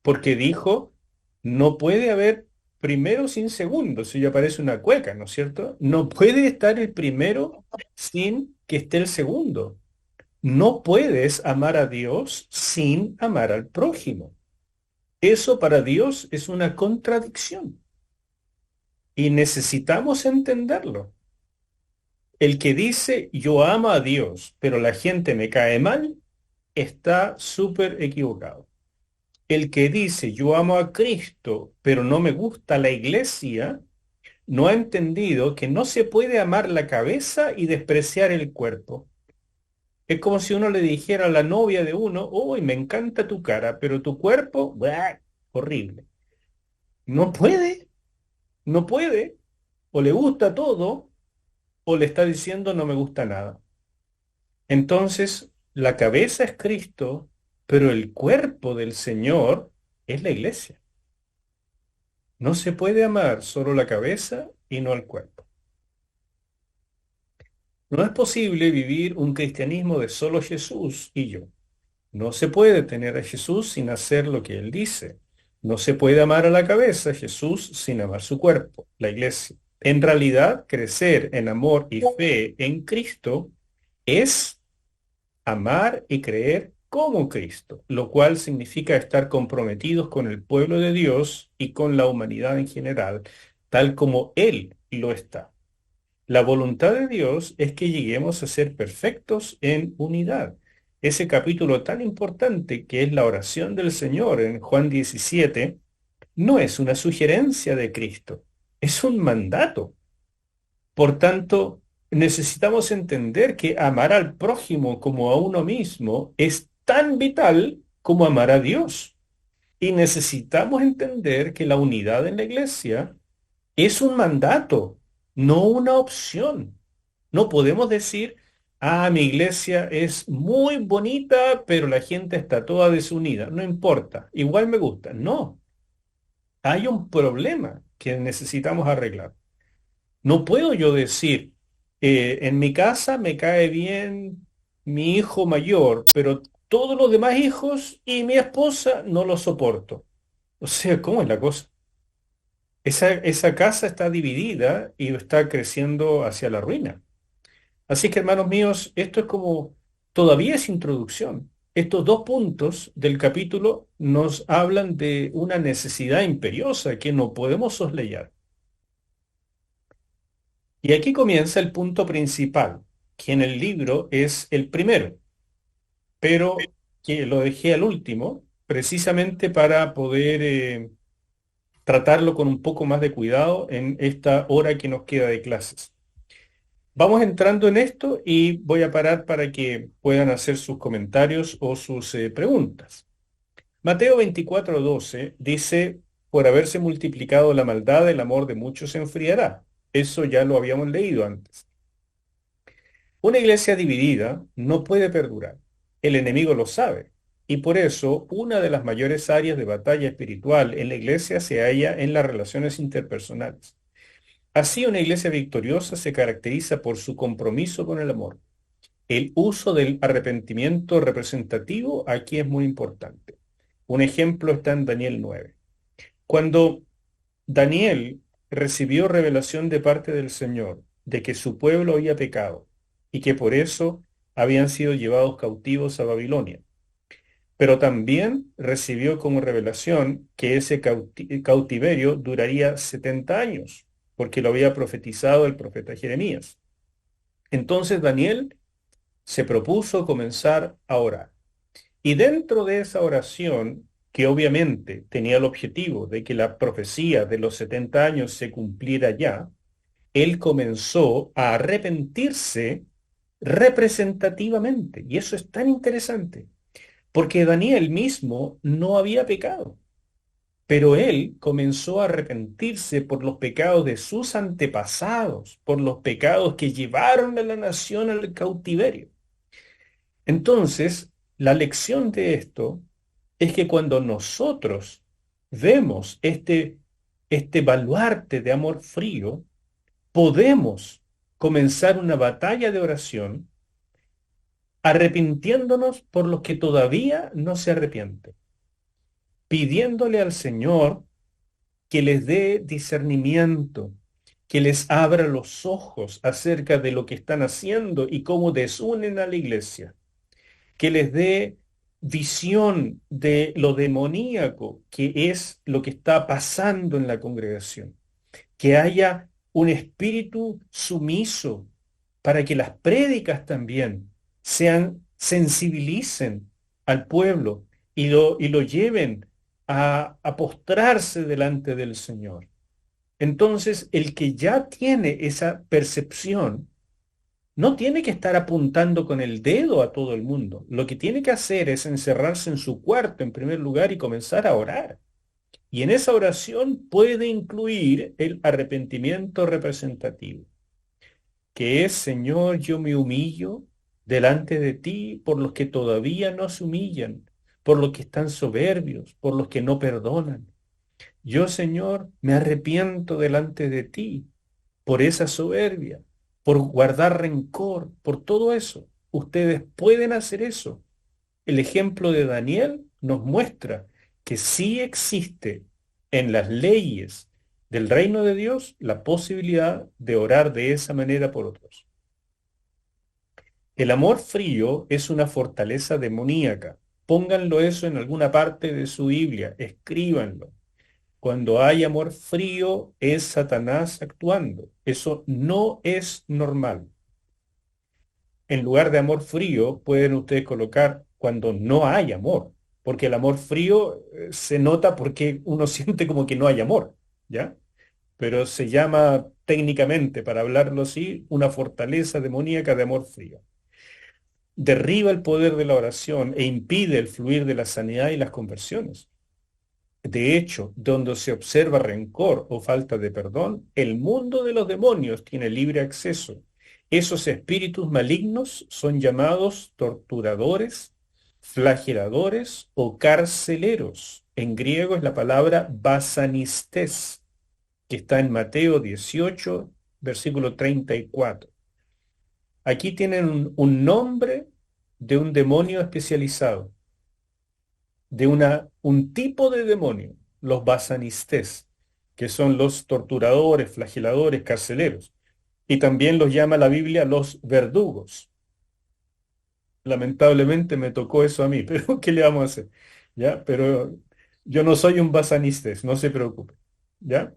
Speaker 1: Porque dijo, no puede haber primero sin segundo, si ya parece una cueca, ¿no es cierto? No puede estar el primero sin que esté el segundo. No puedes amar a Dios sin amar al prójimo. Eso para Dios es una contradicción y necesitamos entenderlo. El que dice yo amo a Dios, pero la gente me cae mal, está súper equivocado. El que dice yo amo a Cristo, pero no me gusta la iglesia, no ha entendido que no se puede amar la cabeza y despreciar el cuerpo. Es como si uno le dijera a la novia de uno, uy, me encanta tu cara, pero tu cuerpo, ¡buah!, horrible. No puede, no puede. O le gusta todo, o le está diciendo no me gusta nada. Entonces, la cabeza es Cristo, pero el cuerpo del Señor es la iglesia. No se puede amar solo la cabeza y no el cuerpo. No es posible vivir un cristianismo de solo Jesús y yo. No se puede tener a Jesús sin hacer lo que Él dice. No se puede amar a la cabeza, Jesús, sin amar su cuerpo, la iglesia. En realidad, crecer en amor y fe en Cristo es amar y creer como Cristo, lo cual significa estar comprometidos con el pueblo de Dios y con la humanidad en general, tal como Él lo está. La voluntad de Dios es que lleguemos a ser perfectos en unidad. Ese capítulo tan importante que es la oración del Señor en Juan 17, no es una sugerencia de Cristo, es un mandato. Por tanto, necesitamos entender que amar al prójimo como a uno mismo es tan vital como amar a Dios. Y necesitamos entender que la unidad en la iglesia es un mandato, no una opción. No podemos decir, mi iglesia es muy bonita, pero la gente está toda desunida. No importa, igual me gusta. No, hay un problema que necesitamos arreglar. No puedo yo decir, en mi casa me cae bien mi hijo mayor, pero todos los demás hijos y mi esposa no lo soporto. O sea, ¿cómo es la cosa? Esa casa está dividida y está creciendo hacia la ruina. Así que, hermanos míos, esto es como, todavía es introducción. Estos dos puntos del capítulo nos hablan de una necesidad imperiosa que no podemos soslayar. Y aquí comienza el punto principal, que en el libro es el primero, pero que lo dejé al último, precisamente para poder tratarlo con un poco más de cuidado en esta hora que nos queda de clases. Vamos entrando en esto y voy a parar para que puedan hacer sus comentarios o sus preguntas. Mateo 24:12 dice, por haberse multiplicado la maldad, el amor de muchos se enfriará. Eso ya lo habíamos leído antes. Una iglesia dividida no puede perdurar. El enemigo lo sabe. Y por eso, una de las mayores áreas de batalla espiritual en la iglesia se halla en las relaciones interpersonales. Así, una iglesia victoriosa se caracteriza por su compromiso con el amor. El uso del arrepentimiento representativo aquí es muy importante. Un ejemplo está en Daniel 9. Cuando Daniel recibió revelación de parte del Señor de que su pueblo había pecado y que por eso habían sido llevados cautivos a Babilonia, pero también recibió como revelación que ese cautiverio duraría 70 años, porque lo había profetizado el profeta Jeremías. Entonces Daniel se propuso comenzar a orar. Y dentro de esa oración, que obviamente tenía el objetivo de que la profecía de los 70 años se cumpliera ya, él comenzó a arrepentirse representativamente. Y eso es tan interesante, porque Daniel mismo no había pecado, pero él comenzó a arrepentirse por los pecados de sus antepasados, por los pecados que llevaron a la nación al cautiverio. Entonces, la lección de esto es que cuando nosotros vemos este baluarte de amor frío, podemos comenzar una batalla de oración arrepintiéndonos por los que todavía no se arrepienten, pidiéndole al Señor que les dé discernimiento, que les abra los ojos acerca de lo que están haciendo y cómo desunen a la iglesia, que les dé visión de lo demoníaco que es lo que está pasando en la congregación, que haya un espíritu sumiso para que las prédicas también sensibilicen al pueblo y lo lleven a postrarse delante del Señor. Entonces, el que ya tiene esa percepción no tiene que estar apuntando con el dedo a todo el mundo. Lo que tiene que hacer es encerrarse en su cuarto en primer lugar y comenzar a orar. Y en esa oración puede incluir el arrepentimiento representativo, que es, Señor, yo me humillo delante de ti por los que todavía no se humillan, por los que están soberbios, por los que no perdonan. Yo, Señor, me arrepiento delante de ti por esa soberbia, por guardar rencor, por todo eso. Ustedes pueden hacer eso. el ejemplo de Daniel nos muestra que sí existe en las leyes del reino de Dios la posibilidad de orar de esa manera por otros. El amor frío es una fortaleza demoníaca. Pónganlo eso en alguna parte de su Biblia, escríbanlo. Cuando hay amor frío es Satanás actuando. Eso no es normal. En lugar de amor frío pueden ustedes colocar cuando no hay amor, porque el amor frío se nota porque uno siente como que no hay amor, ¿ya? Pero se llama técnicamente, para hablarlo así, una fortaleza demoníaca de amor frío. Derriba el poder de la oración e impide el fluir de la sanidad y las conversiones. De hecho, donde se observa rencor o falta de perdón, el mundo de los demonios tiene libre acceso. Esos espíritus malignos son llamados torturadores, flageladores o carceleros. En griego es la palabra basanistés, que está en Mateo 18, versículo 34. Aquí tienen un nombre de un demonio especializado, de un tipo de demonio, los basanistés, que son los torturadores, flageladores, carceleros. Y también los llama la Biblia los verdugos. Lamentablemente me tocó eso a mí, pero ¿qué le vamos a hacer? ¿Ya? Pero yo no soy un basanistés, no se preocupe. ¿Ya?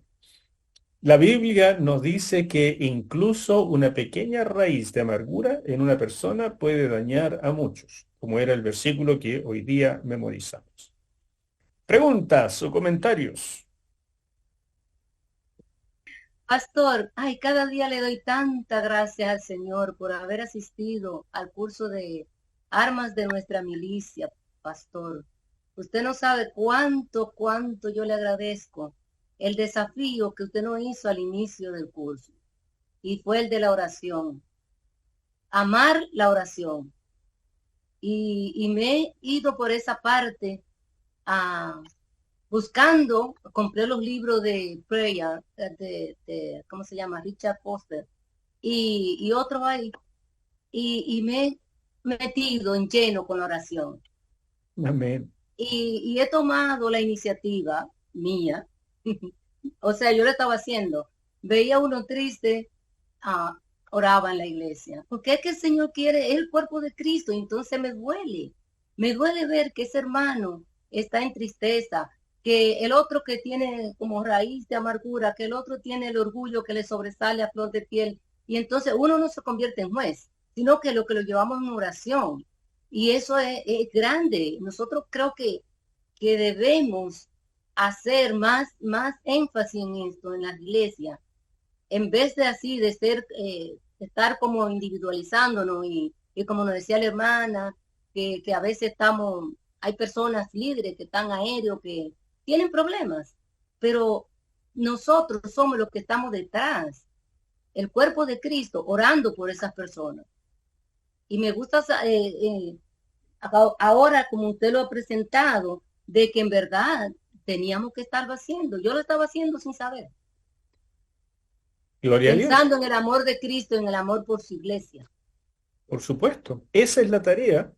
Speaker 1: La Biblia nos dice que incluso una pequeña raíz de amargura en una persona puede dañar a muchos, como era el versículo que hoy día memorizamos. Preguntas o comentarios.
Speaker 6: Pastor, ay, cada día le doy tanta gracias al Señor por haber asistido al curso de armas de nuestra milicia, pastor. Usted no sabe cuánto yo le agradezco el desafío que usted nos hizo al inicio del curso, y fue el de la oración. Amar la oración. Y me he ido por esa parte buscando, compré los libros de prayer, ¿cómo se llama? Richard Foster, y otros ahí, y me he metido en lleno con la oración.
Speaker 1: Amén.
Speaker 6: Y he tomado la iniciativa mía, o sea, yo lo estaba haciendo, veía uno triste, oraba en la iglesia, porque es que el Señor quiere el cuerpo de Cristo, y entonces me duele ver que ese hermano está en tristeza, que el otro que tiene como raíz de amargura, que el otro tiene el orgullo que le sobresale a flor de piel, y entonces uno no se convierte en juez, sino que lo llevamos en oración, y eso es grande. Nosotros creo que debemos hacer más énfasis en esto, en las iglesias, en vez de así, de estar como individualizándonos y como nos decía la hermana, que a veces hay personas líderes que están aéreos, que tienen problemas, pero nosotros somos los que estamos detrás, el cuerpo de Cristo, orando por esas personas. Y me gusta ahora, como usted lo ha presentado, de que en verdad teníamos que estarlo haciendo. Yo lo estaba haciendo sin saber.
Speaker 1: Gloria a Dios.
Speaker 6: Pensando en el amor de Cristo, en el amor por su iglesia.
Speaker 1: Por supuesto. Esa es la tarea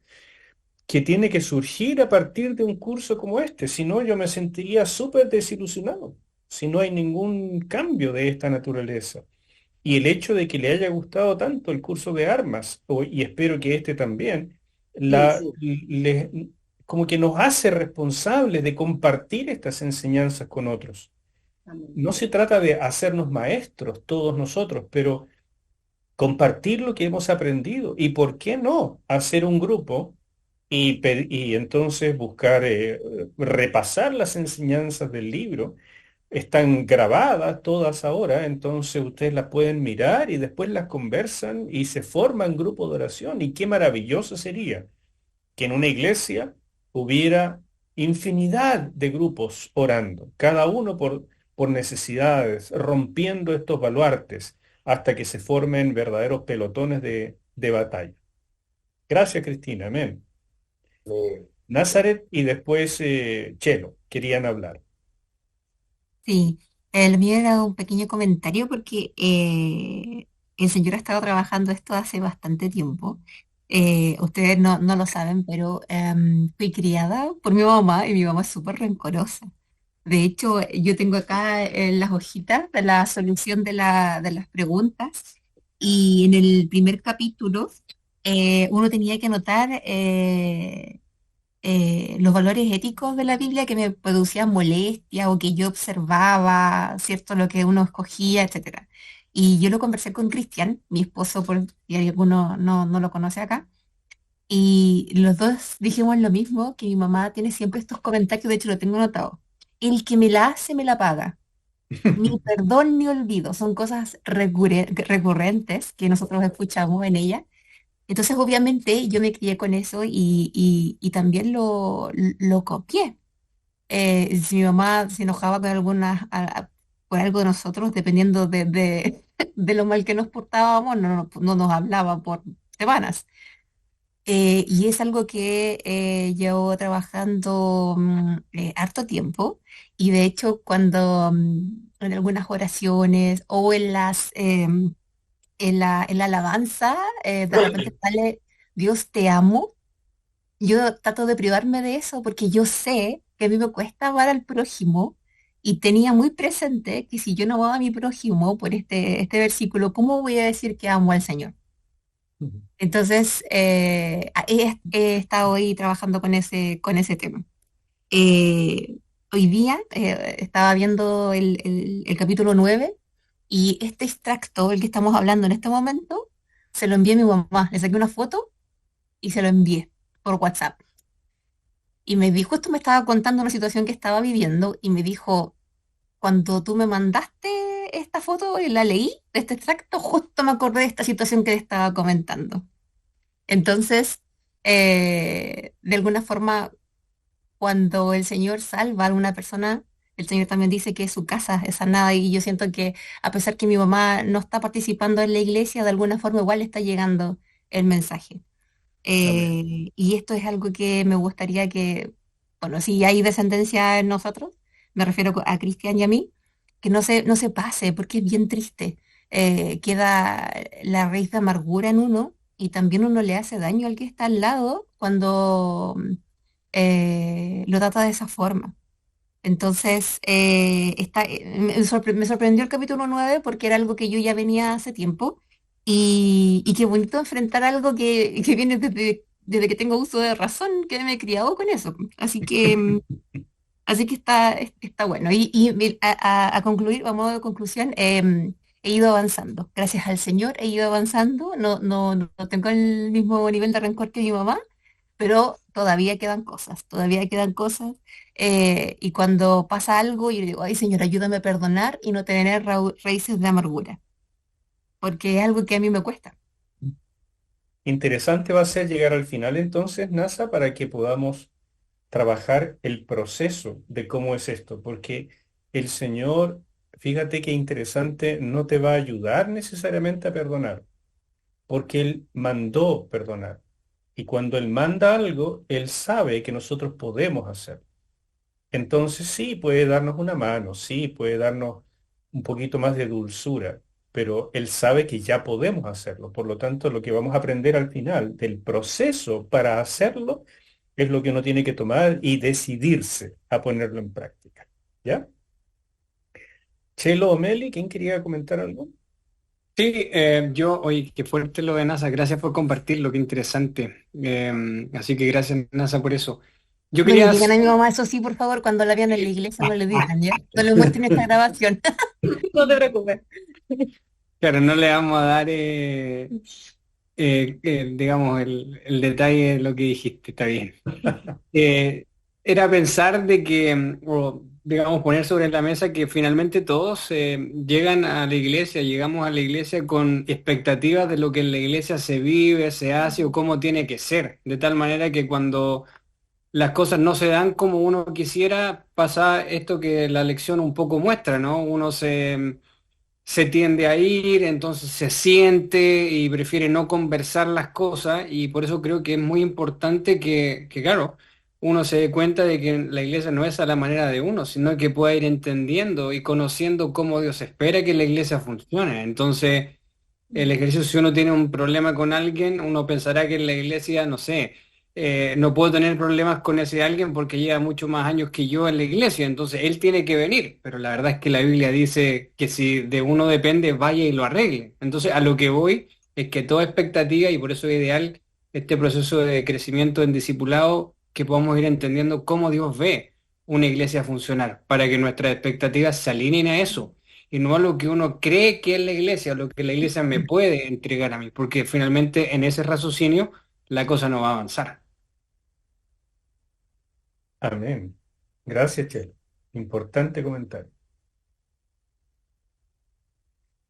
Speaker 1: que tiene que surgir a partir de un curso como este. Si no, yo me sentiría súper desilusionado si no hay ningún cambio de esta naturaleza. Y el hecho de que le haya gustado tanto el curso de armas, y espero que este también, como que nos hace responsables de compartir estas enseñanzas con otros.
Speaker 6: Amén.
Speaker 1: No se trata de hacernos maestros todos nosotros, pero compartir lo que hemos aprendido. ¿Y por qué no hacer un grupo y entonces buscar repasar las enseñanzas del libro? Están grabadas todas ahora, entonces ustedes las pueden mirar y después las conversan y se forman grupos de oración. Y qué maravilloso sería que en una iglesia hubiera infinidad de grupos orando, cada uno por necesidades, rompiendo estos baluartes hasta que se formen verdaderos pelotones de batalla. Gracias, Cristina. Amén.
Speaker 2: Amén.
Speaker 1: Nazaret y después Chelo querían hablar.
Speaker 7: Sí, lo mío era un pequeño comentario porque el señor ha estado trabajando esto hace bastante tiempo Ustedes no lo saben, pero fui criada por mi mamá y mi mamá es súper rencorosa. De hecho, yo tengo acá las hojitas de la solución de las preguntas y en el primer capítulo uno tenía que anotar los valores éticos de la Biblia que me producían molestia o que yo observaba, ¿cierto? Lo que uno escogía, etcétera. Y yo lo conversé con Cristian, mi esposo, por si alguno no lo conoce acá, y los dos dijimos lo mismo, que mi mamá tiene siempre estos comentarios, de hecho lo tengo anotado. El que me la hace, me la paga. Ni perdón ni olvido, son cosas recurrentes que nosotros escuchamos en ella. Entonces, obviamente, yo me crié con eso y también lo copié. Si mi mamá se enojaba con por algo de nosotros, dependiendo de lo mal que nos portábamos, no nos hablaba por semanas. Y es algo que llevo trabajando harto tiempo. Y de hecho, cuando en algunas oraciones o en la alabanza, de repente sale Dios te amo, yo trato de privarme de eso porque yo sé que a mí me cuesta amar al prójimo y tenía muy presente que si yo no amaba a mi prójimo por este versículo, ¿cómo voy a decir que amo al Señor? Entonces, he estado hoy trabajando con ese tema. Hoy día estaba viendo el capítulo 9 y este extracto, el que estamos hablando en este momento, se lo envié a mi mamá. Le saqué una foto y se lo envié por WhatsApp. Y justo me estaba contando una situación que estaba viviendo y me dijo, cuando tú me mandaste esta foto y la leí, de este extracto, justo me acordé de esta situación que te estaba comentando. Entonces, de alguna forma, cuando el Señor salva a alguna persona, el Señor también dice que su casa es sanada y yo siento que a pesar que mi mamá no está participando en la iglesia, de alguna forma igual está llegando el mensaje.
Speaker 1: Amén.
Speaker 7: Y esto es algo que me gustaría que, bueno, si hay descendencia en nosotros, me refiero a Cristian y a mí, que no se pase, porque es bien triste. Queda la raíz de amargura en uno y también uno le hace daño al que está al lado cuando lo trata de esa forma. Entonces, me sorprendió el capítulo 9 porque era algo que yo ya venía hace tiempo y qué bonito enfrentar algo que viene desde que tengo uso de razón, que me he criado con eso. Así que está bueno. A concluir, a modo de conclusión, he ido avanzando. Gracias al Señor he ido avanzando. No tengo el mismo nivel de rencor que mi mamá, pero todavía quedan cosas. Y cuando pasa algo, yo digo, ay Señor, ayúdame a perdonar y no tener raíces de amargura, porque es algo que a mí me cuesta.
Speaker 1: Interesante va a ser llegar al final entonces, NASA, para que podamos trabajar el proceso de cómo es esto, porque el Señor, fíjate qué interesante, no te va a ayudar necesariamente a perdonar, porque Él mandó perdonar. Y cuando Él manda algo, Él sabe que nosotros podemos hacer. Entonces sí, puede darnos una mano, sí, puede darnos un poquito más de dulzura, pero Él sabe que ya podemos hacerlo. Por lo tanto, lo que vamos a aprender al final del proceso para hacerlo es lo que uno tiene que tomar y decidirse a ponerlo en práctica. ¿Ya? Chelo o Meli, ¿quién quería comentar algo?
Speaker 8: Sí, oye, qué fuerte lo de NASA, gracias por compartirlo, qué interesante. Así que gracias NASA por eso. Yo
Speaker 7: No le
Speaker 8: quería,
Speaker 7: digan a mi mamá eso sí, por favor, cuando la vean en la iglesia, no le digan, ¿ya? No le muestren esta grabación. No te preocupes.
Speaker 8: claro, no le vamos a dar, digamos, el detalle de lo que dijiste, está bien. Eh, Era pensar de que, o digamos, poner sobre la mesa que finalmente todos llegan a la iglesia, llegamos a la iglesia con expectativas de lo que en la iglesia se vive, se hace o cómo tiene que ser, de tal manera que cuando las cosas no se dan como uno quisiera, pasa esto que la lección un poco muestra, ¿no? Uno se tiende a ir, entonces se siente y prefiere no conversar las cosas y por eso creo que es muy importante claro, uno se dé cuenta de que la iglesia no es a la manera de uno, sino que pueda ir entendiendo y conociendo cómo Dios espera que la iglesia funcione. Entonces, El ejercicio, si uno tiene un problema con alguien, uno pensará que en la iglesia, no sé, no puedo tener problemas con ese alguien porque lleva mucho más años que yo en la iglesia, entonces él tiene que venir, pero la verdad es que la Biblia dice que si de uno depende, vaya y lo arregle. Entonces a lo que voy es que toda expectativa, y por eso es ideal este proceso de crecimiento en discipulado, que podamos ir entendiendo cómo Dios ve una iglesia funcionar, para que nuestras expectativas se alineen a eso y no a lo que uno cree que es la iglesia, lo que la iglesia me puede entregar a mí, porque finalmente en ese raciocinio la cosa no va a avanzar.
Speaker 1: Amén. Gracias, Chelo. Importante comentario.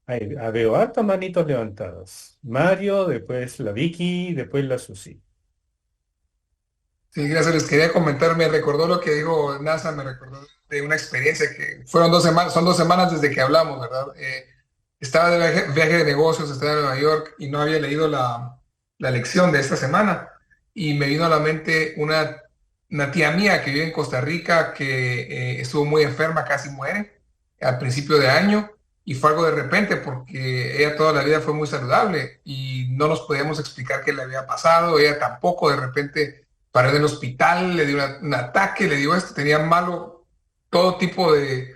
Speaker 1: Ahí, veo hartas manitos levantadas. Mario, después la Vicky, después la Susi.
Speaker 5: Sí, gracias. Les quería comentar, me recordó lo que dijo NASA, me recordó de una experiencia que fueron 2 semanas, son 2 semanas desde que hablamos, ¿verdad? Estaba de viaje de negocios, estaba en Nueva York y no había leído la lección de esta semana y me vino a la mente una tía mía que vive en Costa Rica que estuvo muy enferma, casi muere al principio de año y fue algo de repente porque ella toda la vida fue muy saludable y no nos podíamos explicar qué le había pasado, ella tampoco, de repente paró en el hospital, le dio un ataque, le dio esto, tenía malo todo tipo de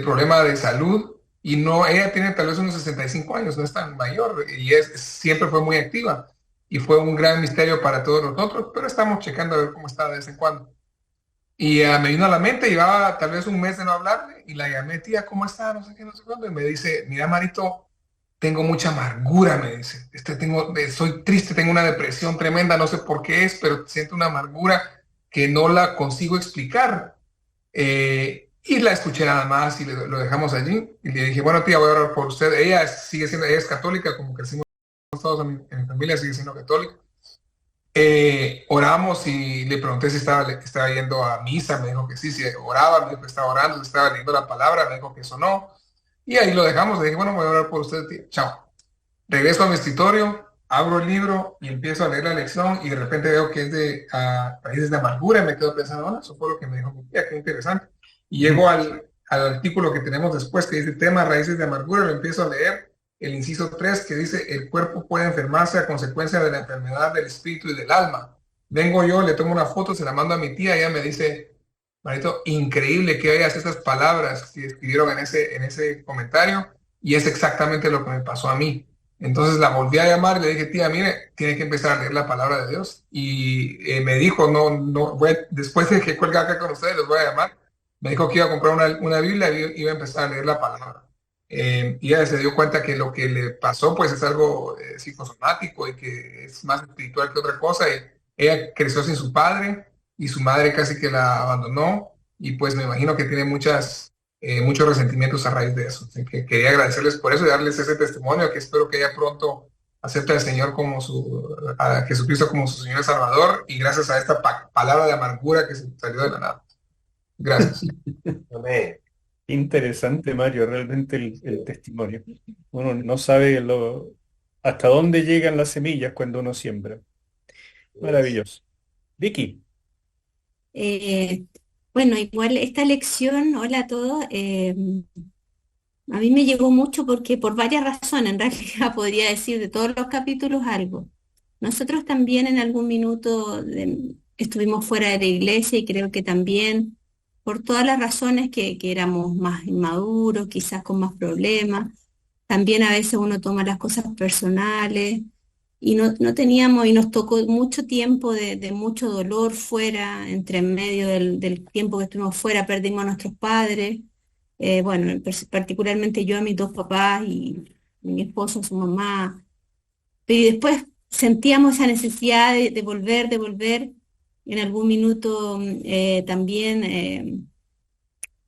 Speaker 5: problema de salud y no, ella tiene tal vez unos 65 años, no es tan mayor y siempre fue muy activa y fue un gran misterio para todos nosotros, pero estamos checando a ver cómo está de vez en cuando. Y me vino a la mente, llevaba tal vez un mes de no hablarle y la llamé, tía, ¿cómo está? No sé qué, no sé cuándo. Y me dice, mira, Marito, tengo mucha amargura, me dice. Soy triste, tengo una depresión tremenda, no sé por qué es, pero siento una amargura que no la consigo explicar. Y la escuché nada más y lo dejamos allí. Y le dije, bueno, tía, voy a orar por usted. Ella es católica, como crecimos todos en mi familia, sigue siendo católica. Oramos y le pregunté si estaba yendo a misa, me dijo que sí, si oraba, me dijo que estaba orando, si estaba leyendo la palabra, me dijo que eso no. Y ahí lo dejamos, le dije, bueno, voy a orar por usted, tía. Chao. Regreso a mi escritorio, abro el libro y empiezo a leer la lección y de repente veo que es de raíces de amargura y me quedo pensando, bueno, eso fue lo que me dijo mi tía, qué interesante. Y llego al artículo que tenemos después que dice tema raíces de amargura, lo empiezo a leer, el inciso 3 que dice el cuerpo puede enfermarse a consecuencia de la enfermedad del espíritu y del alma. Vengo yo, le tomo una foto, se la mando a mi tía y ella me dice, Marito, increíble que veas esas palabras que escribieron en ese comentario y es exactamente lo que me pasó a mí. Entonces la volví a llamar y le dije, tía, mire, tiene que empezar a leer la palabra de Dios. Y me dijo, después de que cuelgue acá con ustedes, les voy a llamar. Me dijo que iba a comprar una Biblia y iba a empezar a leer la palabra. Y ella se dio cuenta que lo que le pasó, pues es algo psicosomático y que es más espiritual que otra cosa. Y ella creció sin su padre y su madre casi que la abandonó. Y pues me imagino que tiene muchos resentimientos a raíz de eso. Así que quería agradecerles por eso y darles ese testimonio que espero que ella pronto acepte al Señor a Jesucristo como su Señor y Salvador y gracias a esta palabra de amargura que se salió de la nada. Gracias.
Speaker 2: Amén.
Speaker 1: Interesante, Mario, realmente el testimonio. Uno no sabe hasta dónde llegan las semillas cuando uno siembra. Maravilloso. Vicky,
Speaker 9: Eh, bueno, igual esta lección, hola a todos, a mí me llegó mucho porque por varias razones, en realidad podría decir de todos los capítulos algo. Nosotros también en algún minuto estuvimos fuera de la iglesia y creo que también por todas las razones que éramos más inmaduros, quizás con más problemas, también a veces uno toma las cosas personales y no teníamos y nos tocó mucho tiempo de mucho dolor fuera, entre en medio del tiempo que estuvimos fuera, perdimos a nuestros padres, bueno, particularmente yo a mis dos papás y mi esposo, su mamá, y después sentíamos esa necesidad de volver, en algún minuto también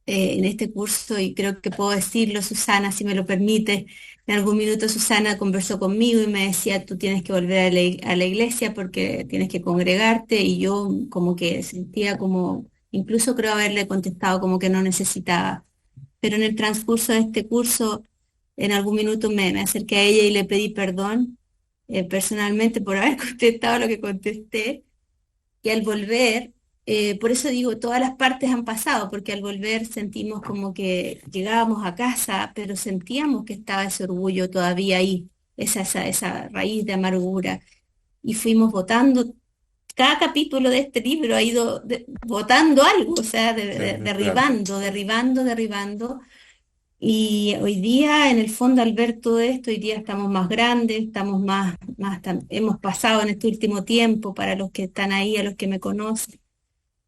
Speaker 9: en este curso, y creo que puedo decirlo, Susana, si me lo permite, en algún minuto Susana conversó conmigo y me decía, tú tienes que volver a la iglesia porque tienes que congregarte, y yo como que sentía como, incluso creo haberle contestado como que no necesitaba. Pero en el transcurso de este curso, en algún minuto me acerqué a ella y le pedí perdón personalmente por haber contestado lo que contesté, y al volver, por eso digo, todas las partes han pasado, porque al volver sentimos como que llegábamos a casa, pero sentíamos que estaba ese orgullo todavía ahí. esa raíz de amargura. Y fuimos botando, cada capítulo de este libro ha ido botando algo, o sea,
Speaker 1: Claro.
Speaker 9: derribando. Y hoy día, en el fondo, al ver todo esto, hoy día estamos más grandes, estamos hemos pasado en este último tiempo, para los que están ahí, a los que me conocen.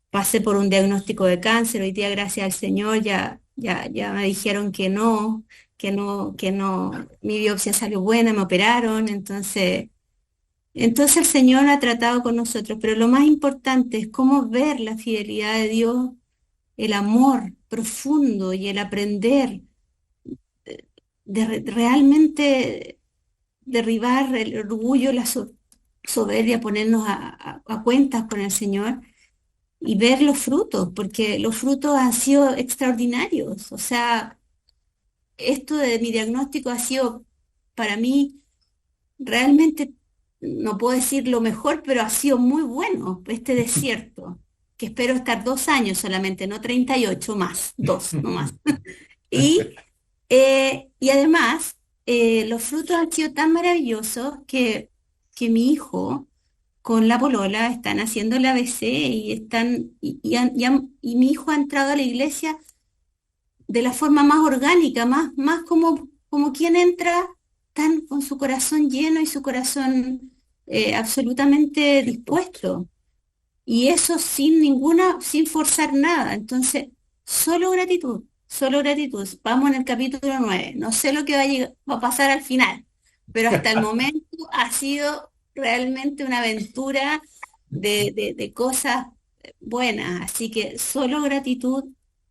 Speaker 9: Pasé por un diagnóstico de cáncer, hoy día, gracias al Señor, ya me dijeron que no, mi biopsia salió buena, me operaron, entonces el Señor ha tratado con nosotros, pero lo más importante es cómo ver la fidelidad de Dios, el amor profundo y el aprender de realmente derribar el orgullo, la soberbia, ponernos a cuentas con el Señor y ver los frutos, porque los frutos han sido extraordinarios. O sea, esto de mi diagnóstico ha sido para mí realmente, no puedo decir lo mejor, pero ha sido muy bueno este desierto, que espero estar 2 años solamente, no 38 más, 2 no más. Y además, los frutos han sido tan maravillosos que mi hijo con la polola están haciendo el ABC y mi hijo ha entrado a la iglesia de la forma más orgánica, más como quien entra tan con su corazón lleno y su corazón absolutamente dispuesto. Y eso sin forzar nada. Entonces, solo gratitud. Vamos en el capítulo 9. No sé lo que va a pasar al final, pero hasta el momento ha sido realmente una aventura de cosas buenas. Así que solo gratitud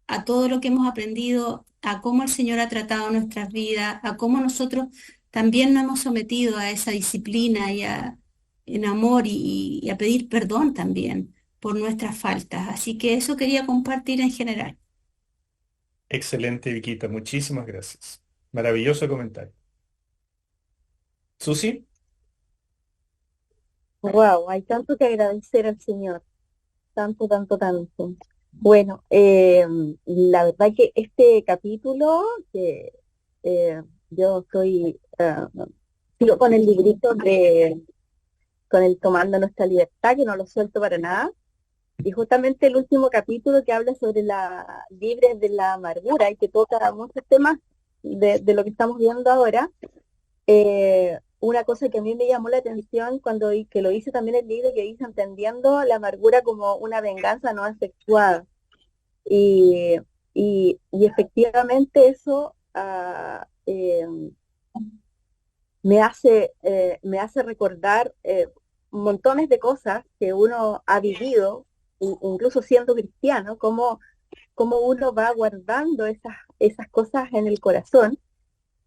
Speaker 9: a todo lo que hemos aprendido, a cómo el Señor ha tratado nuestras vidas, a cómo nosotros también nos hemos sometido a esa disciplina en amor y a pedir perdón también por nuestras faltas. Así que eso quería compartir en general.
Speaker 1: Excelente, Viquita. Muchísimas gracias. Maravilloso comentario. Susi,
Speaker 10: Wow, hay tanto que agradecer al Señor, tanto, tanto, tanto. Bueno, la verdad que este capítulo, que yo sigo con el librito con el Tomando Nuestra Libertad, que no lo suelto para nada, y justamente el último capítulo que habla sobre la libres de la amargura y que toca muchos temas de lo que estamos viendo ahora. Una cosa que a mí me llamó la atención que lo hice también en el libro, que dice entendiendo la amargura como una venganza no efectuada. Y efectivamente eso me hace recordar montones de cosas que uno ha vivido, incluso siendo cristiano, cómo uno va guardando esas cosas en el corazón.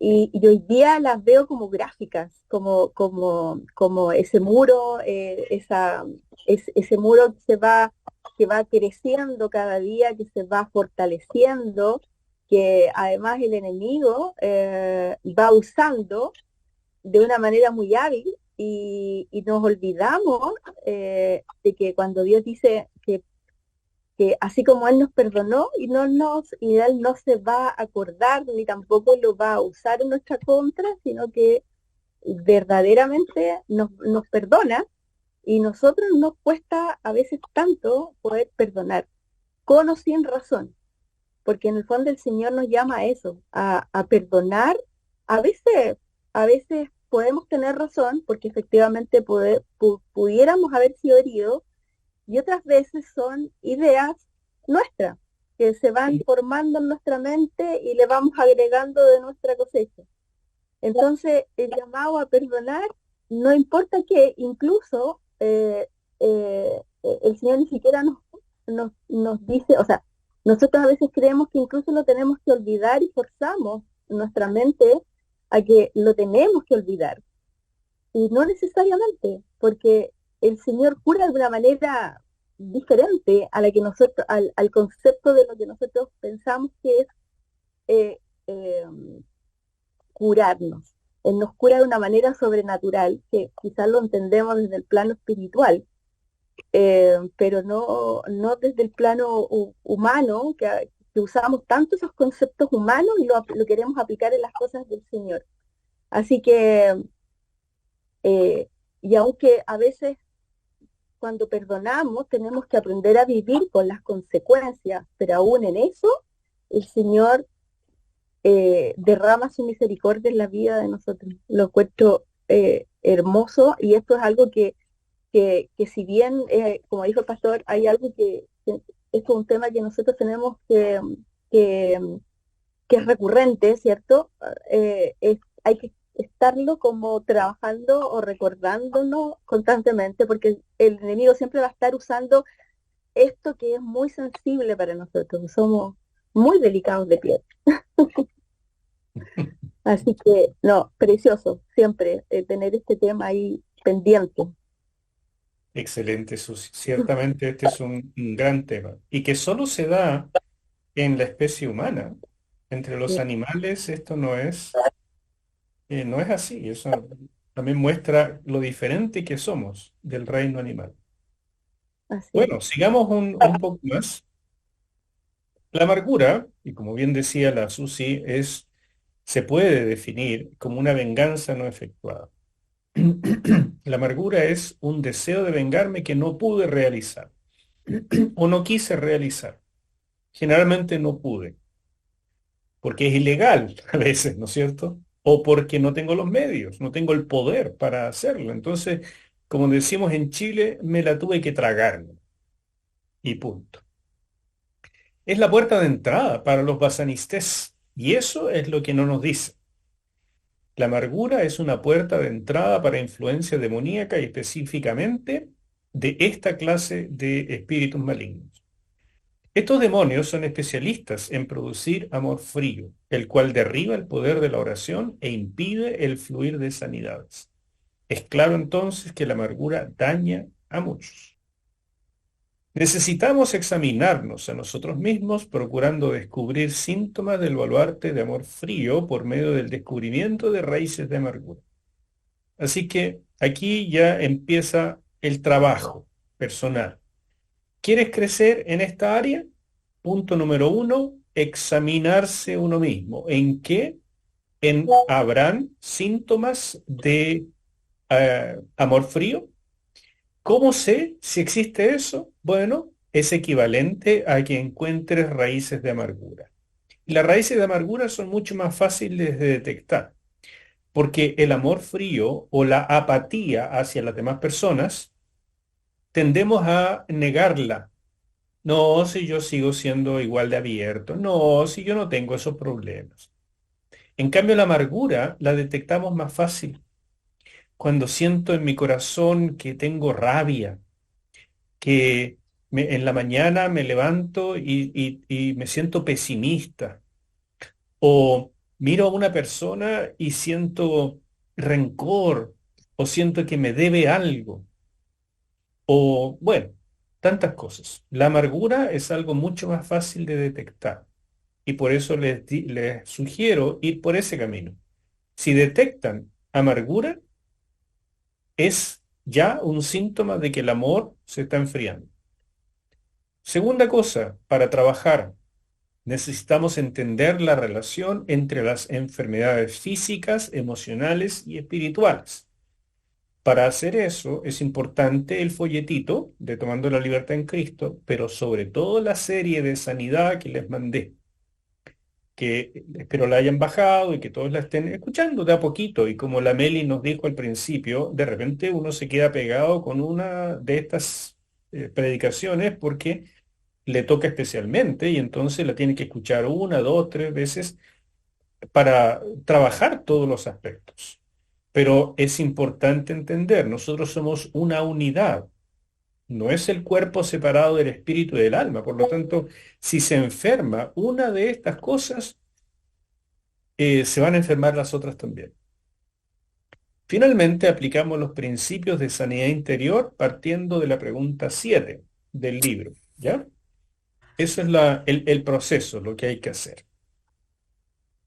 Speaker 10: Y hoy día las veo como gráficas, como ese muro, ese muro que va creciendo cada día, que se va fortaleciendo, que además el enemigo va usando de una manera muy hábil, y nos olvidamos de que cuando Dios dice que así como Él nos perdonó y Él no se va a acordar ni tampoco lo va a usar en nuestra contra, sino que verdaderamente nos perdona, y nosotros nos cuesta a veces tanto poder perdonar, con o sin razón, porque en el fondo el Señor nos llama a eso, a perdonar. A veces podemos tener razón, porque efectivamente pudiéramos haber sido heridos, y otras veces son ideas nuestras, que se van formando en nuestra mente y le vamos agregando de nuestra cosecha. Entonces, el llamado a perdonar, no importa qué, incluso el Señor ni siquiera nos dice, o sea, nosotros a veces creemos que incluso lo tenemos que olvidar y forzamos nuestra mente a que lo tenemos que olvidar. Y no necesariamente, porque el Señor cura de una manera diferente a la que nosotros, al concepto de lo que nosotros pensamos que es curarnos. Él nos cura de una manera sobrenatural, que quizás lo entendemos desde el plano espiritual, pero no desde el plano humano, que usamos tanto esos conceptos humanos y lo queremos aplicar en las cosas del Señor. Así que Y aunque a veces cuando perdonamos tenemos que aprender a vivir con las consecuencias, pero aún en eso el Señor derrama su misericordia en la vida de nosotros. Lo encuentro hermoso, y esto es algo que si bien, como dijo el pastor, hay algo que esto es un tema que nosotros tenemos que es recurrente, ¿cierto? Hay que estarlo como trabajando o recordándonos constantemente, porque el enemigo siempre va a estar usando esto que es muy sensible para nosotros, somos muy delicados de piel. Así que, no, precioso, siempre tener este tema ahí pendiente.
Speaker 1: Excelente, Susi. Ciertamente este es un gran tema y que solo se da en la especie humana. Entre los
Speaker 10: Sí,
Speaker 1: animales esto no es así. Eso también muestra lo diferente que somos del reino animal.
Speaker 10: así es.
Speaker 1: Bueno, sigamos un poco más. La amargura, y como bien decía la Susi, se puede definir como una venganza no efectuada. La amargura es un deseo de vengarme que no pude realizar o no quise realizar. Generalmente no pude, porque es ilegal a veces, ¿no es cierto? O porque no tengo los medios, no tengo el poder para hacerlo. Entonces, como decimos en Chile, me la tuve que tragar y punto. Es la puerta de entrada para los basanistés y eso es lo que no nos dice. La amargura es una puerta de entrada para influencia demoníaca y específicamente de esta clase de espíritus malignos. Estos demonios son especialistas en producir amor frío, el cual derriba el poder de la oración e impide el fluir de sanidades. Es claro entonces que la amargura daña a muchos. Necesitamos examinarnos a nosotros mismos procurando descubrir síntomas del baluarte de amor frío por medio del descubrimiento de raíces de amargura. Así que aquí ya empieza el trabajo personal. ¿Quieres crecer en esta área? Punto número 1, examinarse uno mismo. ¿En qué? ¿Habrán síntomas de amor frío? ¿Cómo sé si existe eso? Bueno, es equivalente a que encuentres raíces de amargura. Y las raíces de amargura son mucho más fáciles de detectar, porque el amor frío o la apatía hacia las demás personas tendemos a negarla. No, si yo sigo siendo igual de abierto. No, si yo no tengo esos problemas. En cambio, la amargura la detectamos más fácil. Cuando siento en mi corazón que tengo rabia, que en la mañana me levanto y me siento pesimista, o miro a una persona y siento rencor, o siento que me debe algo, o bueno, tantas cosas. La amargura es algo mucho más fácil de detectar y por eso les sugiero ir por ese camino. Si detectan amargura, es ya un síntoma de que el amor se está enfriando. Segunda cosa, para trabajar, necesitamos entender la relación entre las enfermedades físicas, emocionales y espirituales. Para hacer eso es importante el folletito de Tomando la Libertad en Cristo, pero sobre todo la serie de sanidad que les mandé, que espero la hayan bajado y que todos la estén escuchando de a poquito. Y como la Meli nos dijo al principio, de repente uno se queda pegado con una de estas predicaciones porque le toca especialmente y entonces la tiene que escuchar una, dos, tres veces para trabajar todos los aspectos. Pero es importante entender, nosotros somos una unidad, no es el cuerpo separado del espíritu y del alma. Por lo tanto, si se enferma una de estas cosas, se van a enfermar las otras también. Finalmente, aplicamos los principios de sanidad interior partiendo de la pregunta 7 del libro, ¿ya? Eso es el proceso, lo que hay que hacer.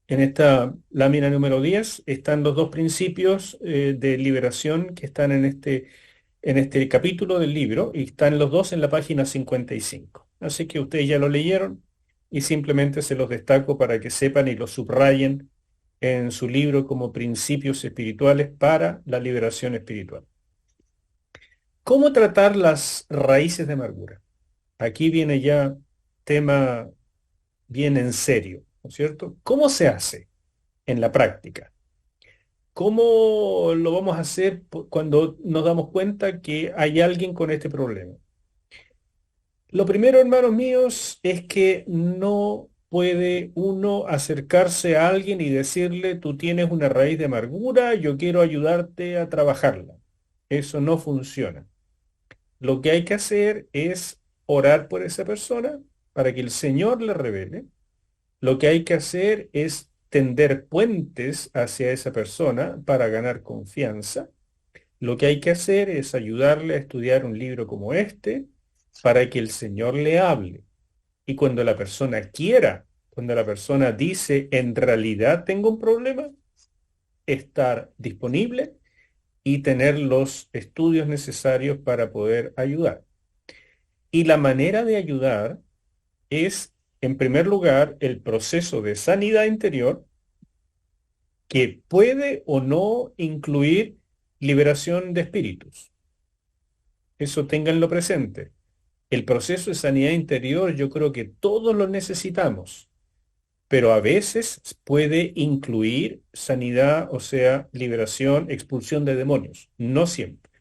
Speaker 1: En esta lámina número 10 están los dos principios de liberación que están en este capítulo del libro y están los dos en la página 55. Así que ustedes ya lo leyeron y simplemente se los destaco para que sepan y lo subrayen en su libro como Principios Espirituales para la Liberación Espiritual. ¿Cómo tratar las raíces de amargura? Aquí viene ya tema bien en serio, ¿no es cierto? ¿Cómo se hace en la práctica? ¿Cómo lo vamos a hacer cuando nos damos cuenta que hay alguien con este problema? Lo primero, hermanos míos, es que no puede uno acercarse a alguien y decirle, tú tienes una raíz de amargura, yo quiero ayudarte a trabajarla. Eso no funciona. Lo que hay que hacer es orar por esa persona para que el Señor le revele. Lo que hay que hacer es tender puentes hacia esa persona para ganar confianza. Lo que hay que hacer es ayudarle a estudiar un libro como este para que el Señor le hable. Y cuando la persona quiera, cuando la persona dice, en realidad tengo un problema, estar disponible y tener los estudios necesarios para poder ayudar. Y la manera de ayudar es, en primer lugar, el proceso de sanidad interior, que puede o no incluir liberación de espíritus. Eso ténganlo presente. El proceso de sanidad interior yo creo que todos lo necesitamos, pero a veces puede incluir sanidad, o sea, liberación, expulsión de demonios. No siempre.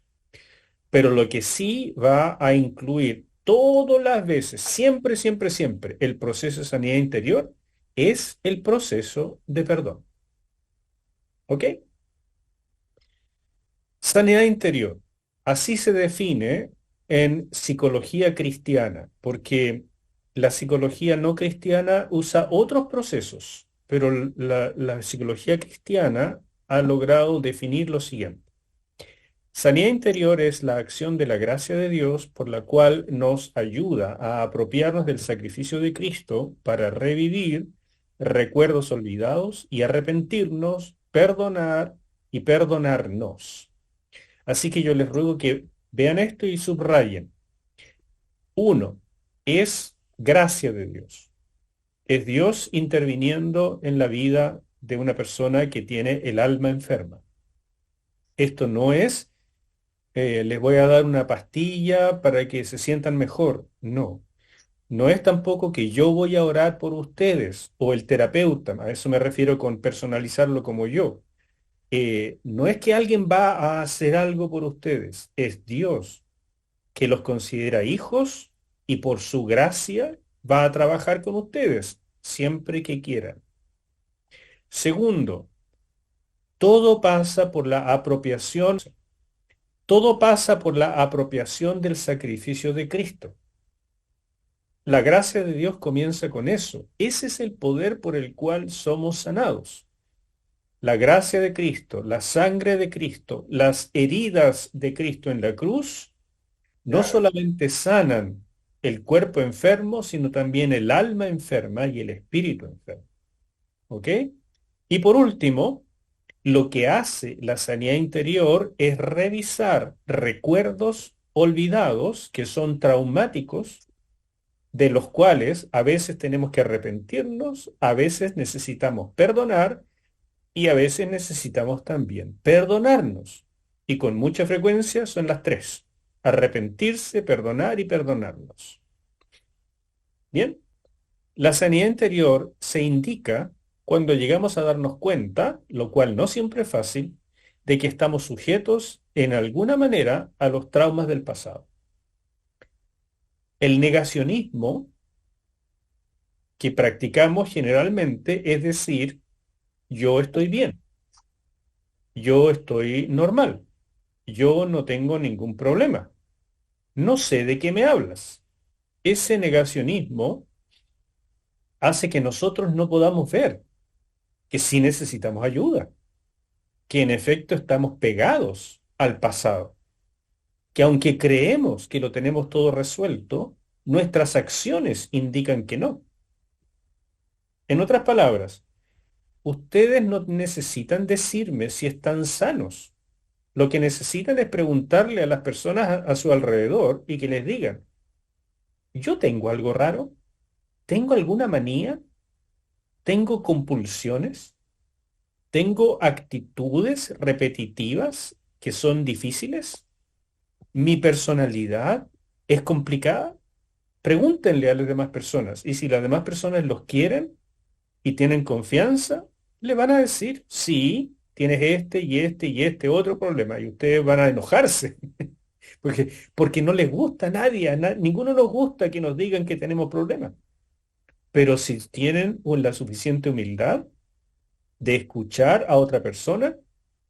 Speaker 1: Pero lo que sí va a incluir todas las veces, siempre, siempre, siempre, el proceso de sanidad interior es el proceso de perdón. ¿Ok? Sanidad interior. Así se define en psicología cristiana, porque la psicología no cristiana usa otros procesos, pero la psicología cristiana ha logrado definir lo siguiente. Sanidad interior es la acción de la gracia de Dios por la cual nos ayuda a apropiarnos del sacrificio de Cristo para revivir recuerdos olvidados y arrepentirnos, perdonar y perdonarnos. Así que yo les ruego que vean esto y subrayen. Uno, es gracia de Dios. Es Dios interviniendo en la vida de una persona que tiene el alma enferma. Esto no es, les voy a dar una pastilla para que se sientan mejor. No. No es tampoco que yo voy a orar por ustedes o el terapeuta, a eso me refiero con personalizarlo como yo. No es que alguien va a hacer algo por ustedes, es Dios que los considera hijos y por su gracia va a trabajar con ustedes siempre que quieran. Segundo, todo pasa por la apropiación. Todo pasa por la apropiación del sacrificio de Cristo. La gracia de Dios comienza con eso. Ese es el poder por el cual somos sanados. La gracia de Cristo, la sangre de Cristo, las heridas de Cristo en la cruz, no solamente sanan el cuerpo enfermo, sino también el alma enferma y el espíritu enfermo. ¿Ok? Y por último, lo que hace la sanidad interior es revisar recuerdos olvidados que son traumáticos, de los cuales a veces tenemos que arrepentirnos, a veces necesitamos perdonar y a veces necesitamos también perdonarnos. Y con mucha frecuencia son las tres: arrepentirse, perdonar y perdonarnos. Bien, la sanidad interior se indica cuando llegamos a darnos cuenta, lo cual no siempre es fácil, de que estamos sujetos en alguna manera a los traumas del pasado. El negacionismo que practicamos generalmente es decir, yo estoy bien, yo estoy normal, yo no tengo ningún problema, no sé de qué me hablas. Ese negacionismo hace que nosotros no podamos ver que sí necesitamos ayuda, que en efecto estamos pegados al pasado, que aunque creemos que lo tenemos todo resuelto, nuestras acciones indican que no. En otras palabras, ustedes no necesitan decirme si están sanos. Lo que necesitan es preguntarle a las personas a su alrededor y que les digan, ¿yo tengo algo raro? ¿Tengo alguna manía? ¿Tengo compulsiones? ¿Tengo actitudes repetitivas que son difíciles? ¿Mi personalidad es complicada? Pregúntenle a las demás personas. Y si las demás personas los quieren y tienen confianza, le van a decir, sí, tienes este y este y este otro problema. Y ustedes van a enojarse. Porque no les gusta a nadie, ninguno nos gusta que nos digan que tenemos problemas. Pero si tienen la suficiente humildad de escuchar a otra persona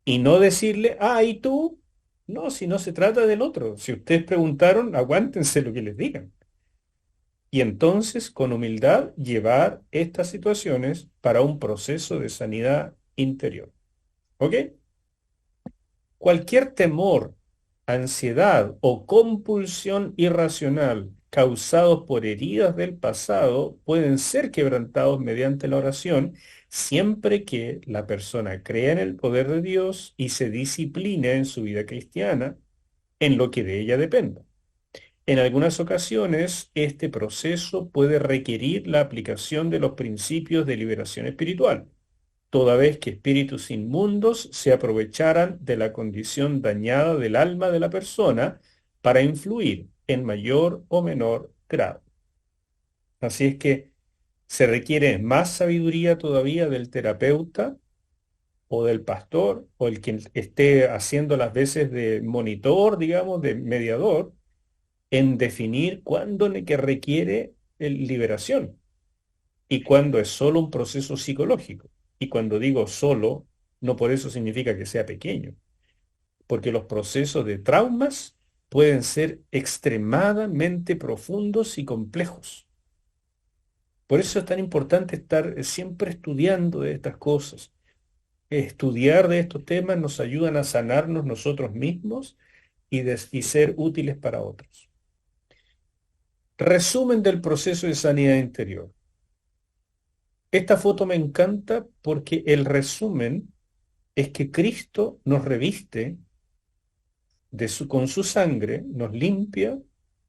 Speaker 1: y no decirle, ah, ¿y tú? No, si no se trata del otro. Si ustedes preguntaron, aguántense lo que les digan. Y entonces, con humildad, llevar estas situaciones para un proceso de sanidad interior. ¿Ok? Cualquier temor, ansiedad o compulsión irracional causados por heridas del pasado pueden ser quebrantados mediante la oración siempre que la persona crea en el poder de Dios y se discipline en su vida cristiana en lo que de ella dependa. En algunas ocasiones, este proceso puede requerir la aplicación de los principios de liberación espiritual, toda vez que espíritus inmundos se aprovecharan de la condición dañada del alma de la persona para influir en mayor o menor grado. Así es que se requiere más sabiduría todavía del terapeuta o del pastor o el quien esté haciendo las veces de monitor, digamos, de mediador, en definir cuándo que requiere liberación y cuándo es solo un proceso psicológico. Y cuando digo solo, no por eso significa que sea pequeño, porque los procesos de traumas pueden ser extremadamente profundos y complejos. Por eso es tan importante estar siempre estudiando de estas cosas. Estudiar de estos temas nos ayudan a sanarnos nosotros mismos y ser útiles para otros. Resumen del proceso de sanidad interior. Esta foto me encanta porque el resumen es que Cristo nos reviste con su sangre, nos limpia,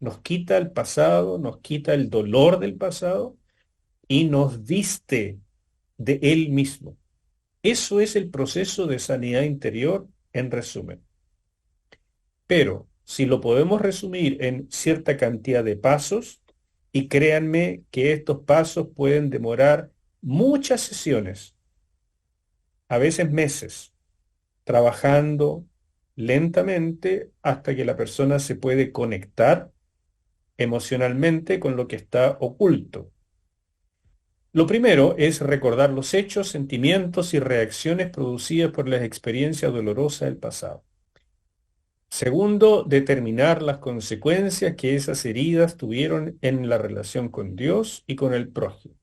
Speaker 1: nos quita el pasado, nos quita el dolor del pasado y nos viste de Él mismo. Eso es el proceso de sanidad interior en resumen. Pero si lo podemos resumir en cierta cantidad de pasos, y créanme que estos pasos pueden demorar muchas sesiones, a veces meses, trabajando lentamente hasta que la persona se puede conectar emocionalmente con lo que está oculto. Lo primero es recordar los hechos, sentimientos y reacciones producidas por las experiencias dolorosas del pasado. Segundo, determinar las consecuencias que esas heridas tuvieron en la relación con Dios y con el prójimo.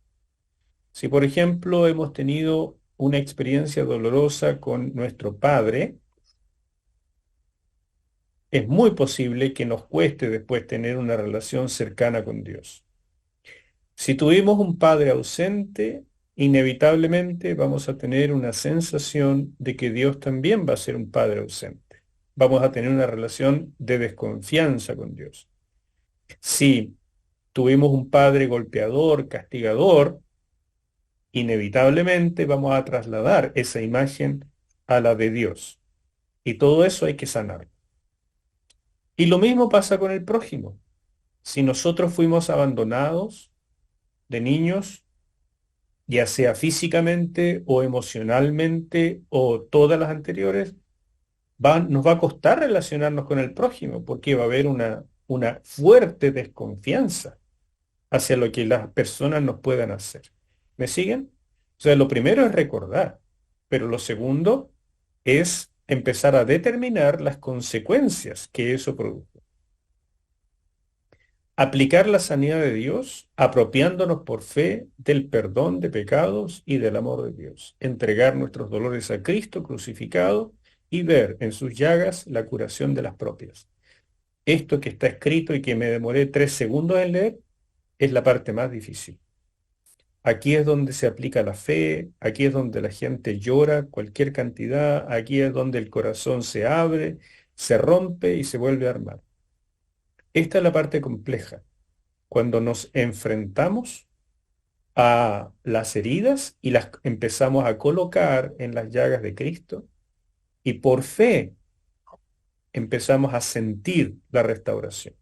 Speaker 1: Si, por ejemplo, hemos tenido una experiencia dolorosa con nuestro padre, es muy posible que nos cueste después tener una relación cercana con Dios. Si tuvimos un padre ausente, inevitablemente vamos a tener una sensación de que Dios también va a ser un padre ausente. Vamos a tener una relación de desconfianza con Dios. Si tuvimos un padre golpeador, castigador, inevitablemente vamos a trasladar esa imagen a la de Dios. Y todo eso hay que sanar. Y lo mismo pasa con el prójimo. Si nosotros fuimos abandonados de niños, ya sea físicamente o emocionalmente o todas las anteriores, nos va a costar relacionarnos con el prójimo porque va a haber una fuerte desconfianza hacia lo que las personas nos puedan hacer. ¿Me siguen? O sea, lo primero es recordar, pero lo segundo es empezar a determinar las consecuencias que eso produce. Aplicar la sanidad de Dios apropiándonos por fe del perdón de pecados y del amor de Dios. Entregar nuestros dolores a Cristo crucificado y ver en sus llagas la curación de las propias. Esto que está escrito y que me demoré 3 segundos en leer es la parte más difícil. Aquí es donde se aplica la fe, aquí es donde la gente llora cualquier cantidad, aquí es donde el corazón se abre, se rompe y se vuelve a armar. Esta es la parte compleja, cuando nos enfrentamos a las heridas y las empezamos a colocar en las llagas de Cristo y por fe empezamos a sentir la restauración.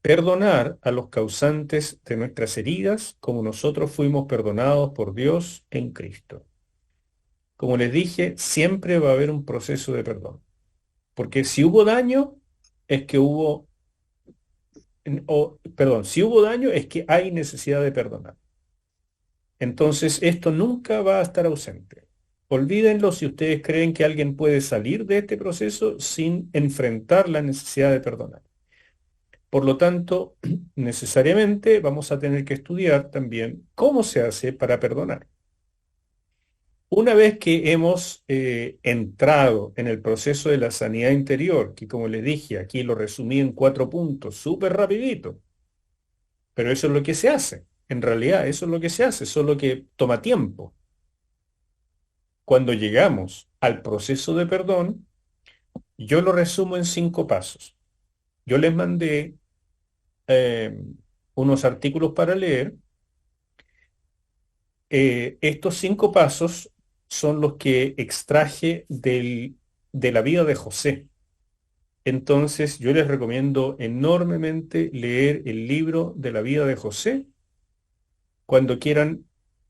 Speaker 1: Perdonar a los causantes de nuestras heridas como nosotros fuimos perdonados por Dios en Cristo. Como les dije, siempre va a haber un proceso de perdón. Porque si hubo daño, es que hubo, si hubo daño, es que hay necesidad de perdonar. Entonces, esto nunca va a estar ausente. Olvídenlo si ustedes creen que alguien puede salir de este proceso sin enfrentar la necesidad de perdonar. Por lo tanto, necesariamente vamos a tener que estudiar también cómo se hace para perdonar. Una vez que hemos entrado en el proceso de la sanidad interior, que como les dije, aquí lo resumí en 4 puntos, súper rapidito, pero eso es lo que se hace. En realidad, eso es lo que se hace, solo que toma tiempo. Cuando llegamos al proceso de perdón, yo lo resumo en 5 pasos. Yo les mandé unos artículos para leer. Estos 5 pasos son los que extraje de la vida de José. Entonces, yo les recomiendo enormemente leer el libro de la vida de José cuando quieran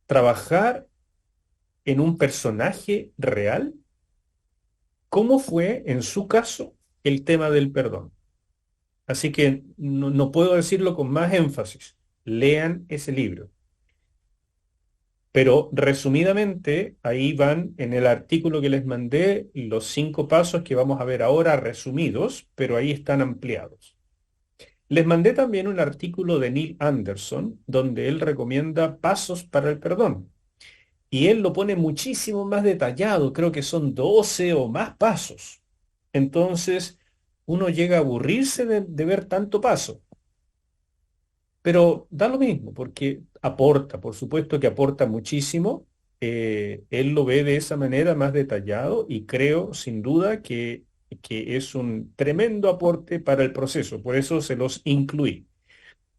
Speaker 1: trabajar en un personaje real, cómo fue, en su caso, el tema del perdón. Así que no puedo decirlo con más énfasis. Lean ese libro. Pero resumidamente, ahí van en el artículo que les mandé los 5 pasos que vamos a ver ahora resumidos, pero ahí están ampliados. Les mandé también un artículo de Neil Anderson, donde él recomienda pasos para el perdón. Y él lo pone muchísimo más detallado, creo que son 12 o más pasos. Entonces, uno llega a aburrirse de ver tanto paso. Pero da lo mismo, porque aporta, por supuesto que aporta muchísimo. Él lo ve de esa manera más detallado y creo sin duda que es un tremendo aporte para el proceso, por eso se los incluí.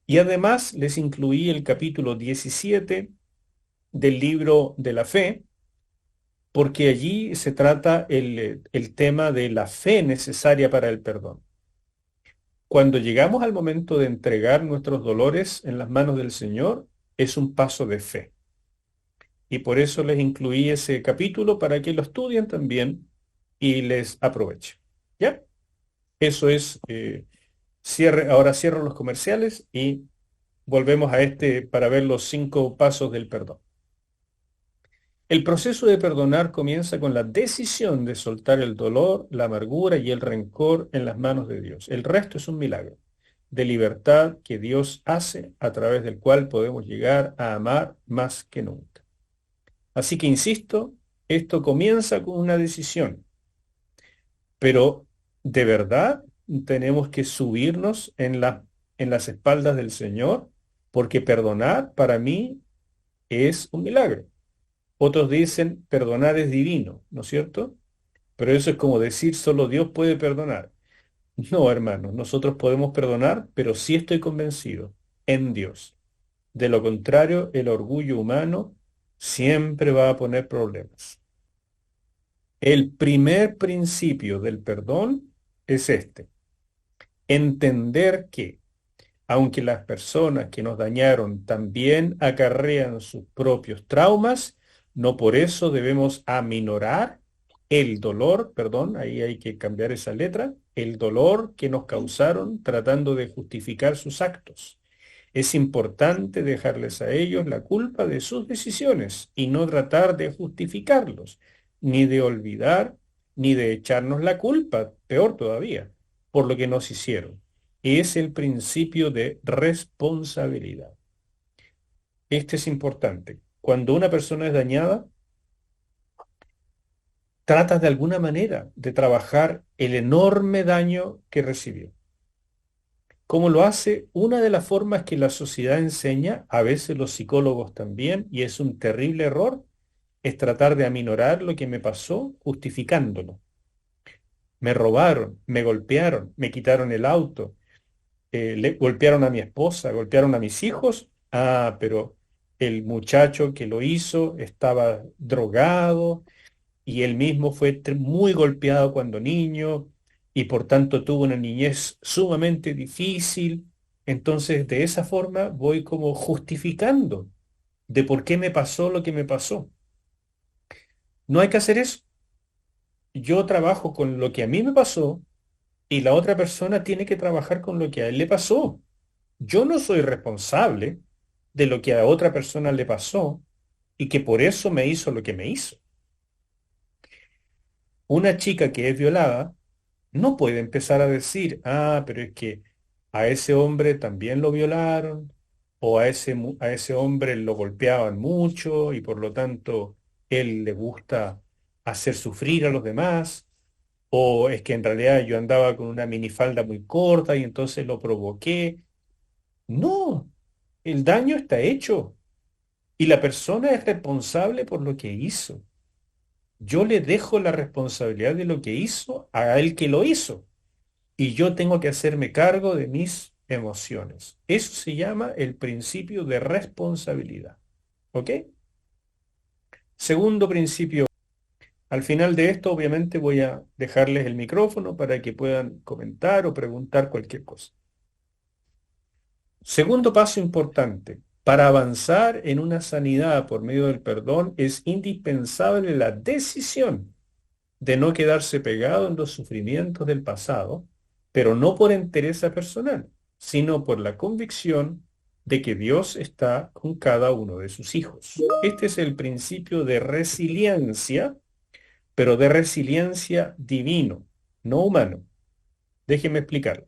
Speaker 1: Y además les incluí el capítulo 17 del libro de la fe, porque allí se trata el tema de la fe necesaria para el perdón. Cuando llegamos al momento de entregar nuestros dolores en las manos del Señor, es un paso de fe. Y por eso les incluí ese capítulo para que lo estudien también y les aproveche. ¿Ya? Eso es cierre. Ahora cierro los comerciales y volvemos a este para ver los 5 pasos del perdón. El proceso de perdonar comienza con la decisión de soltar el dolor, la amargura y el rencor en las manos de Dios. El resto es un milagro de libertad que Dios hace, a través del cual podemos llegar a amar más que nunca. Así que insisto, esto comienza con una decisión, pero de verdad tenemos que subirnos en las espaldas del Señor, porque perdonar para mí es un milagro. Otros dicen perdonar es divino, ¿no es cierto? Pero eso es como decir solo Dios puede perdonar. No, hermanos, nosotros podemos perdonar, pero sí estoy convencido en Dios. De lo contrario, el orgullo humano siempre va a poner problemas. El primer principio del perdón es este: entender que, aunque las personas que nos dañaron también acarrean sus propios traumas, no por eso debemos aminorar el dolor, perdón, ahí hay que cambiar esa letra, el dolor que nos causaron tratando de justificar sus actos. Es importante dejarles a ellos la culpa de sus decisiones y no tratar de justificarlos, ni de olvidar, ni de echarnos la culpa, peor todavía, por lo que nos hicieron. Es el principio de responsabilidad. Este es importante. Cuando una persona es dañada, tratas de alguna manera de trabajar el enorme daño que recibió. ¿Cómo lo hace? Una de las formas que la sociedad enseña, a veces los psicólogos también, y es un terrible error, es tratar de aminorar lo que me pasó justificándolo. Me robaron, me golpearon, me quitaron el auto, le golpearon a mi esposa, golpearon a mis hijos, pero el muchacho que lo hizo estaba drogado y él mismo fue muy golpeado cuando niño y por tanto tuvo una niñez sumamente difícil. Entonces, de esa forma voy como justificando de por qué me pasó lo que me pasó. No hay que hacer eso. Yo trabajo con lo que a mí me pasó y la otra persona tiene que trabajar con lo que a él le pasó. Yo no soy responsable de lo que a otra persona le pasó y que por eso me hizo lo que me hizo. Una chica que es violada no puede empezar a decir, pero es que a ese hombre también lo violaron, o a ese hombre lo golpeaban mucho y por lo tanto él le gusta hacer sufrir a los demás, o es que en realidad yo andaba con una minifalda muy corta y entonces lo provoqué. No, el daño está hecho y la persona es responsable por lo que hizo. Yo le dejo la responsabilidad de lo que hizo a el que lo hizo y yo tengo que hacerme cargo de mis emociones. Eso se llama el principio de responsabilidad. ¿Ok? Segundo principio. Al final de esto, obviamente, voy a dejarles el micrófono para que puedan comentar o preguntar cualquier cosa. Segundo paso importante. Para avanzar en una sanidad por medio del perdón es indispensable la decisión de no quedarse pegado en los sufrimientos del pasado, pero no por entereza personal, sino por la convicción de que Dios está con cada uno de sus hijos. Este es el principio de resiliencia, pero de resiliencia divino, no humano. Déjenme explicarle.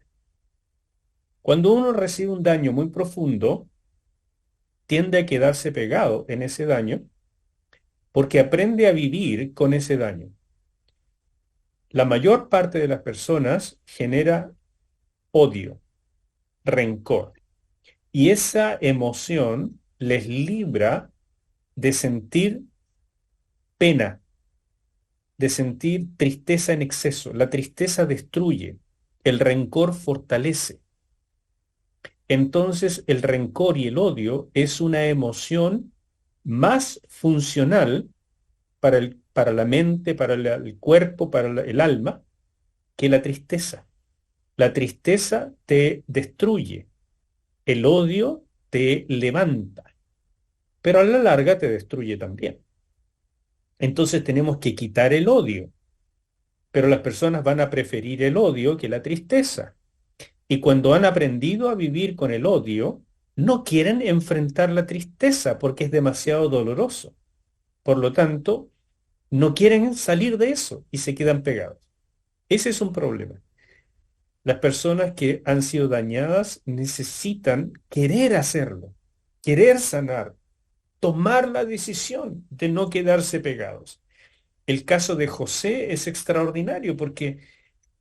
Speaker 1: Cuando uno recibe un daño muy profundo, tiende a quedarse pegado en ese daño porque aprende a vivir con ese daño. La mayor parte de las personas genera odio, rencor, y esa emoción les libra de sentir pena, de sentir tristeza en exceso. La tristeza destruye, el rencor fortalece. Entonces el rencor y el odio es una emoción más funcional para la mente, para el cuerpo, para el alma, que la tristeza. La tristeza te destruye, el odio te levanta, pero a la larga te destruye también. Entonces tenemos que quitar el odio, pero las personas van a preferir el odio que la tristeza. Y cuando han aprendido a vivir con el odio, no quieren enfrentar la tristeza porque es demasiado doloroso. Por lo tanto, no quieren salir de eso y se quedan pegados. Ese es un problema. Las personas que han sido dañadas necesitan querer hacerlo, querer sanar, tomar la decisión de no quedarse pegados. El caso de José es extraordinario porque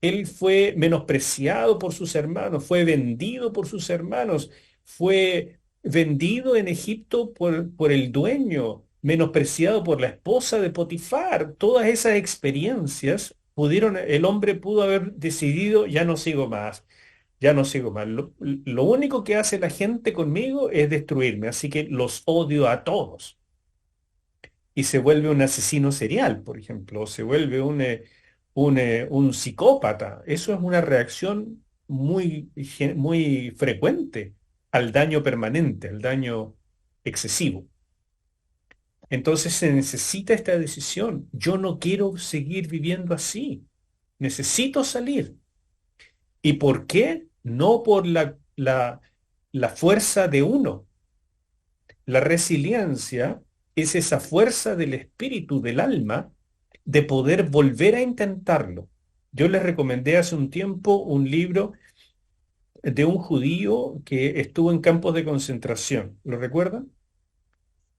Speaker 1: él fue menospreciado por sus hermanos, fue vendido por sus hermanos, fue vendido en Egipto por el dueño, menospreciado por la esposa de Potifar. Todas esas experiencias el hombre pudo haber decidido, ya no sigo más, ya no sigo más. Lo único que hace la gente conmigo es destruirme, así que los odio a todos. Y se vuelve un asesino serial, por ejemplo, o se vuelve un psicópata. Eso es una reacción muy frecuente al daño permanente, al daño excesivo. Entonces se necesita esta decisión. Yo no quiero seguir viviendo así. Necesito salir. ¿Y por qué? No por la fuerza de uno. La resiliencia es esa fuerza del espíritu, del alma, de poder volver a intentarlo. Yo les recomendé hace un tiempo un libro de un judío que estuvo en campos de concentración. ¿Lo recuerdan?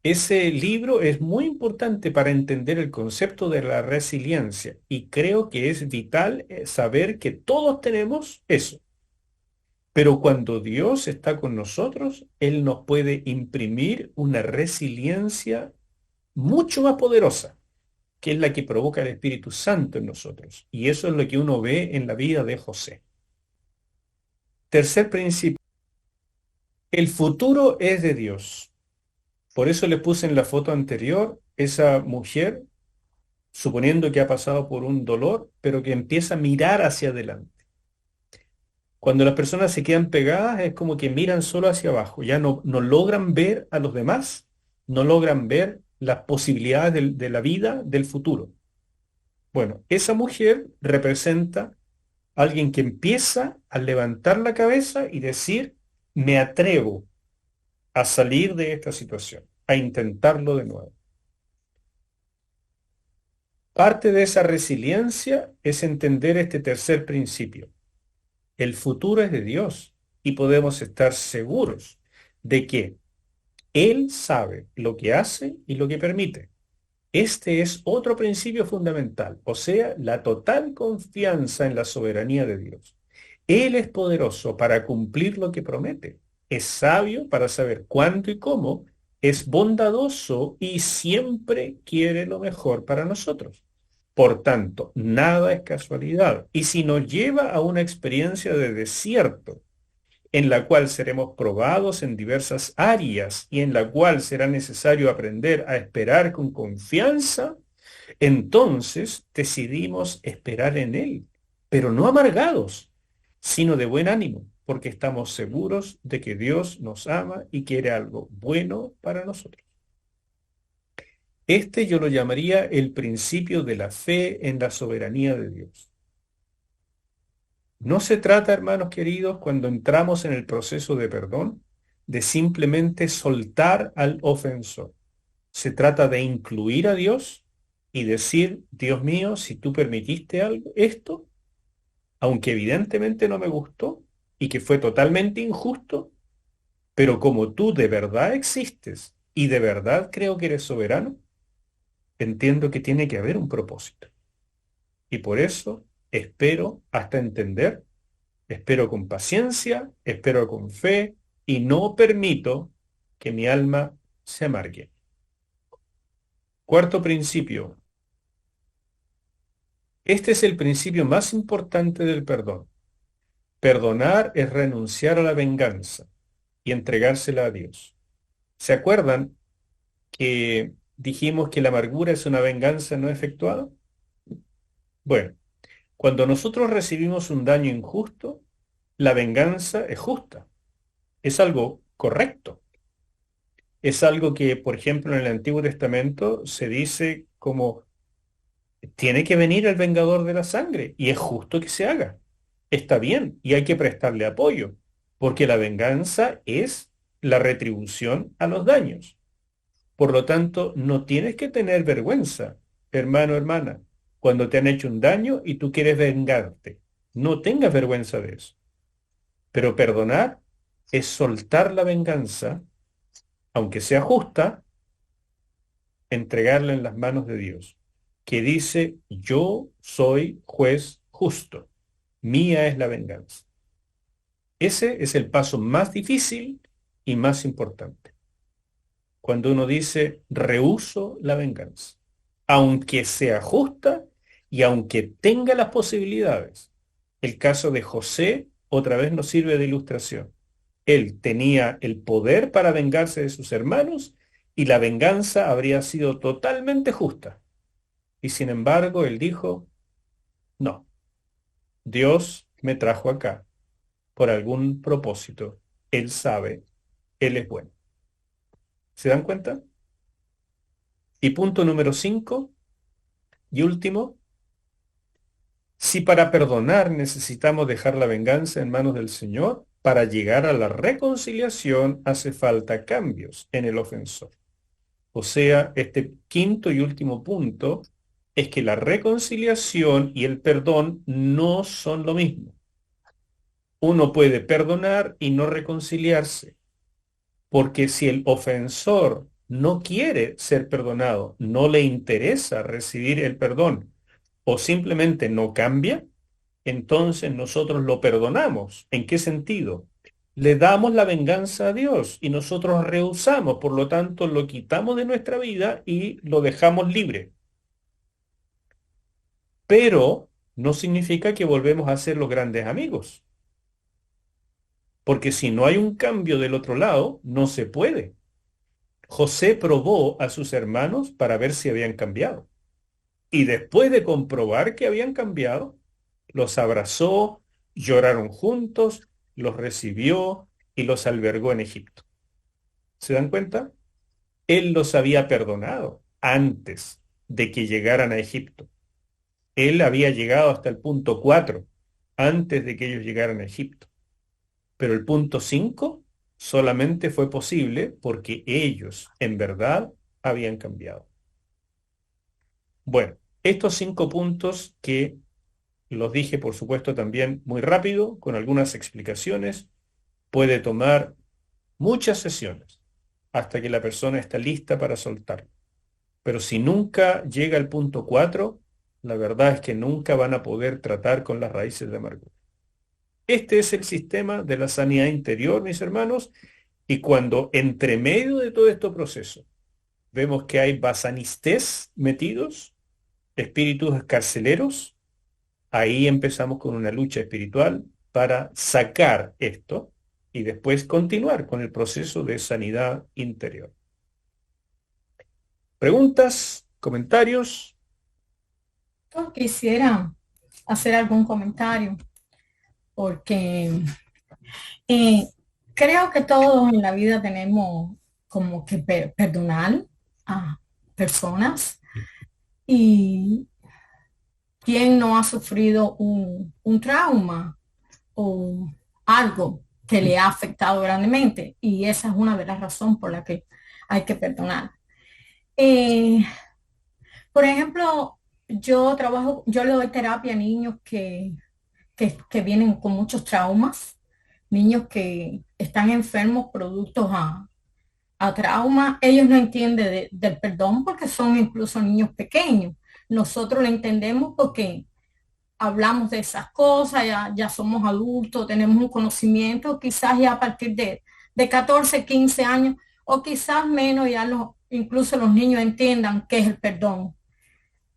Speaker 1: Ese libro es muy importante para entender el concepto de la resiliencia y creo que es vital saber que todos tenemos eso. Pero cuando Dios está con nosotros, Él nos puede imprimir una resiliencia mucho más poderosa, que es la que provoca el Espíritu Santo en nosotros. Y eso es lo que uno ve en la vida de José. Tercer principio. El futuro es de Dios. Por eso le puse en la foto anterior esa mujer, suponiendo que ha pasado por un dolor, pero que empieza a mirar hacia adelante. Cuando las personas se quedan pegadas es como que miran solo hacia abajo, ya no logran ver a los demás, no logran ver las posibilidades de la vida, del futuro. Bueno, esa mujer representa a alguien que empieza a levantar la cabeza y decir, me atrevo a salir de esta situación, a intentarlo de nuevo. Parte de esa resiliencia es entender este tercer principio. El futuro es de Dios y podemos estar seguros de que Él sabe lo que hace y lo que permite. Este es otro principio fundamental, o sea, la total confianza en la soberanía de Dios. Él es poderoso para cumplir lo que promete, es sabio para saber cuándo y cómo, es bondadoso y siempre quiere lo mejor para nosotros. Por tanto, nada es casualidad. Y si nos lleva a una experiencia de desierto, en la cual seremos probados en diversas áreas y en la cual será necesario aprender a esperar con confianza, entonces decidimos esperar en Él, pero no amargados, sino de buen ánimo, porque estamos seguros de que Dios nos ama y quiere algo bueno para nosotros. Este yo lo llamaría el principio de la fe en la soberanía de Dios. No se trata, hermanos queridos, cuando entramos en el proceso de perdón, de simplemente soltar al ofensor. Se trata de incluir a Dios y decir, Dios mío, si tú permitiste algo, esto, aunque evidentemente no me gustó y que fue totalmente injusto, pero como tú de verdad existes y de verdad creo que eres soberano, entiendo que tiene que haber un propósito. Y por eso espero hasta entender, espero con paciencia, espero con fe y no permito que mi alma se amargue. Cuarto principio. Este es el principio más importante del perdón. Perdonar es renunciar a la venganza y entregársela a Dios. ¿Se acuerdan que dijimos que la amargura es una venganza no efectuada? Bueno, cuando nosotros recibimos un daño injusto, la venganza es justa, es algo correcto. Es algo que, por ejemplo, en el Antiguo Testamento se dice como, tiene que venir el vengador de la sangre y es justo que se haga. Está bien y hay que prestarle apoyo, porque la venganza es la retribución a los daños. Por lo tanto, no tienes que tener vergüenza, hermano, hermana, cuando te han hecho un daño y tú quieres vengarte. No tengas vergüenza de eso. Pero perdonar es soltar la venganza, aunque sea justa, entregarla en las manos de Dios, que dice, yo soy juez justo, mía es la venganza. Ese es el paso más difícil y más importante. Cuando uno dice, rehúso la venganza, aunque sea justa y aunque tenga las posibilidades. El caso de José otra vez nos sirve de ilustración. Él tenía el poder para vengarse de sus hermanos y la venganza habría sido totalmente justa. Y sin embargo, él dijo, no, Dios me trajo acá por algún propósito. Él sabe, Él es bueno. ¿Se dan cuenta? Y punto número 5 y último, si para perdonar necesitamos dejar la venganza en manos del Señor, para llegar a la reconciliación hace falta cambios en el ofensor. O sea, este quinto y último punto es que la reconciliación y el perdón no son lo mismo. Uno puede perdonar y no reconciliarse, porque si el ofensor no quiere ser perdonado, no le interesa recibir el perdón o simplemente no cambia, entonces nosotros lo perdonamos. ¿En qué sentido? Le damos la venganza a Dios y nosotros rehusamos, por lo tanto lo quitamos de nuestra vida y lo dejamos libre. Pero no significa que volvemos a ser los grandes amigos. porque si no hay un cambio del otro lado, no se puede. José probó a sus hermanos para ver si habían cambiado. Y después de comprobar que habían cambiado, los abrazó, lloraron juntos, los recibió y los albergó en Egipto. ¿Se dan cuenta? Él los había perdonado antes de que llegaran a Egipto. Él había llegado hasta el punto 4 antes de que ellos llegaran a Egipto. Pero el punto 5 solamente fue posible porque ellos en verdad habían cambiado. Bueno, estos 5 puntos que los dije, por supuesto, también muy rápido, con algunas explicaciones, puede tomar muchas sesiones hasta que la persona está lista para soltarlo. Pero si nunca llega al punto 4, la verdad es que nunca van a poder tratar con las raíces de amargura. Este es el sistema de la sanidad interior, mis hermanos, y cuando entre medio de todo este proceso vemos que hay basanistés metidos, espíritus carceleros, ahí empezamos con una lucha espiritual para sacar esto y después continuar con el proceso de sanidad interior. ¿Preguntas? ¿Comentarios?
Speaker 11: Yo quisiera hacer algún comentario porque creo que todos en la vida tenemos como que perdonar a personas, y quién no ha sufrido un trauma o algo que le ha afectado grandemente, y esa es una de las razones por las que hay que perdonar. Por ejemplo, yo le doy terapia a niños que vienen con muchos traumas, niños que están enfermos productos a trauma. Ellos no entienden del perdón porque son incluso niños pequeños. Nosotros lo entendemos porque hablamos de esas cosas, ya somos adultos, tenemos un conocimiento, quizás ya a partir de 14, 15 años, o quizás menos, ya incluso los niños entiendan qué es el perdón.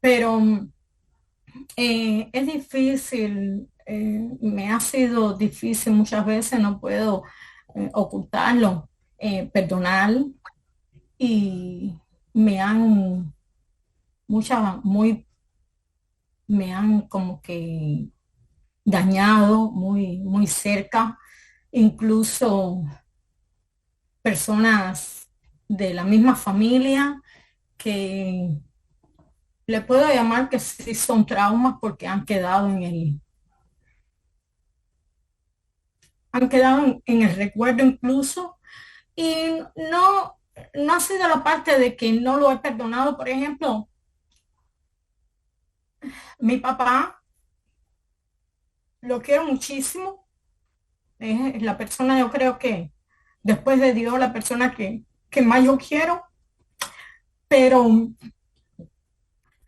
Speaker 11: Pero es difícil, me ha sido difícil muchas veces, no puedo ocultarlo, perdonar, y me han me han como que dañado muy, muy cerca, incluso personas de la misma familia que le puedo llamar que sí son traumas porque han quedado en el recuerdo incluso, y no ha sido la parte de que no lo he perdonado. Por ejemplo, mi papá, lo quiero muchísimo, es la persona, yo creo que después de Dios, la persona que más yo quiero, pero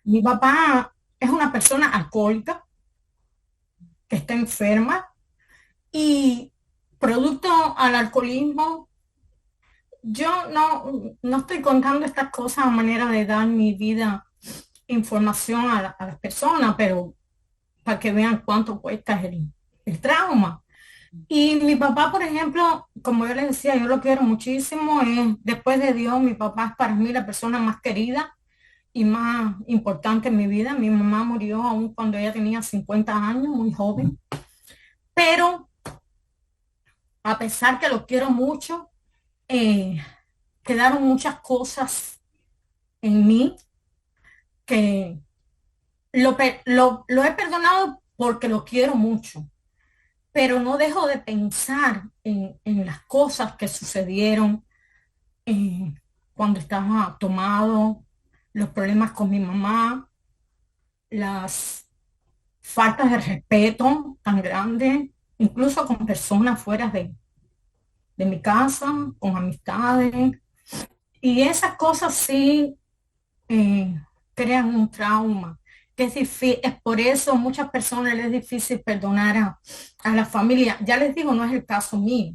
Speaker 11: mi papá es una persona alcohólica que está enferma, y producto al alcoholismo, yo no estoy contando estas cosas a manera de dar mi vida información a las personas, pero para que vean cuánto cuesta el trauma. Y mi papá, por ejemplo, como yo les decía, yo lo quiero muchísimo. Después de Dios, mi papá es para mí la persona más querida y más importante en mi vida. Mi mamá murió aún cuando ella tenía 50 años, muy joven. Pero a pesar que lo quiero mucho, quedaron muchas cosas en mí que lo he perdonado porque lo quiero mucho, pero no dejo de pensar en las cosas que sucedieron cuando estaba tomado, los problemas con mi mamá, las faltas de respeto tan grandes, incluso con personas fuera de mi casa, con amistades. Y esas cosas sí crean un trauma, que es difícil. Es por eso muchas personas les es difícil perdonar a la familia. Ya les digo, no es el caso mío.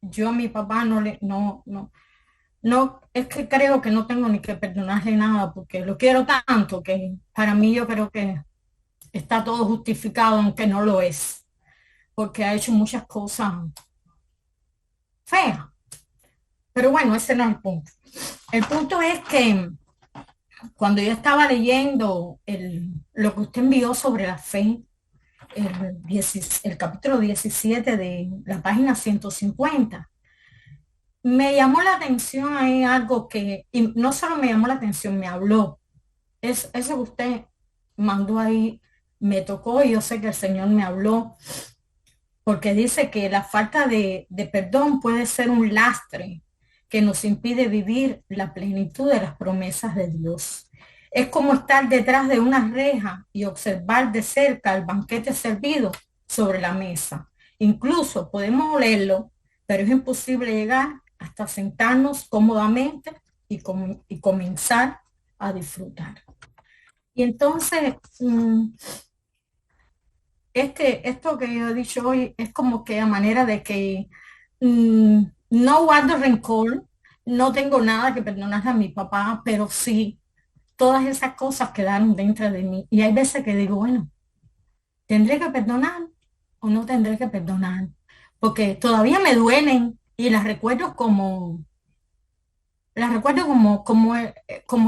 Speaker 11: Yo a mi papá no, es que creo que no tengo ni que perdonarle nada, porque lo quiero tanto que para mí yo creo que está todo justificado, aunque no lo es, porque ha hecho muchas cosas fea. Pero bueno, ese no es el punto. El punto es que cuando yo estaba leyendo lo que usted envió sobre la fe, el capítulo 17 de la página 150, me llamó la atención ahí algo que, y no solo me llamó la atención, me habló. Eso que usted mandó ahí me tocó y yo sé que el Señor me habló, porque dice que la falta de perdón puede ser un lastre que nos impide vivir la plenitud de las promesas de Dios. Es como estar detrás de una reja y observar de cerca el banquete servido sobre la mesa. Incluso podemos olerlo, pero es imposible llegar hasta sentarnos cómodamente y comenzar a disfrutar. Y entonces, esto que yo he dicho hoy es como que a manera de que no guardo rencor, no tengo nada que perdonar a mi papá, pero sí, todas esas cosas quedaron dentro de mí. Y hay veces que digo, bueno, ¿tendré que perdonar o no tendré que perdonar? Porque todavía me duelen y las recuerdo como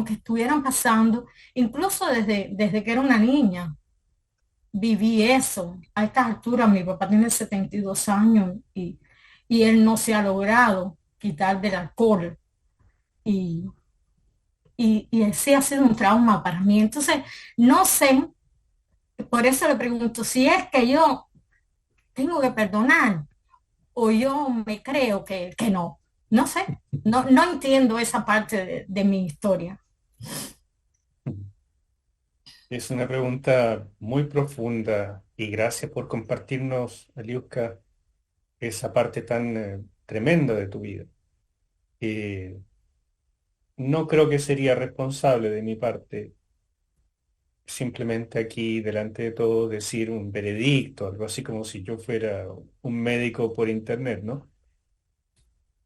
Speaker 11: que estuvieran pasando, incluso desde que era una niña. Viví eso. A estas alturas mi papá tiene 72 años y él no se ha logrado quitar del alcohol. Y, y sí ha sido un trauma para mí. Entonces, no sé, por eso le pregunto si es que yo tengo que perdonar o yo me creo que no. No sé, no entiendo esa parte de mi historia.
Speaker 1: Es una pregunta muy profunda y gracias por compartirnos, Aliuska, esa parte tan tremenda de tu vida. No creo que sería responsable de mi parte simplemente aquí, delante de todo, decir un veredicto, algo así como si yo fuera un médico por internet, ¿no?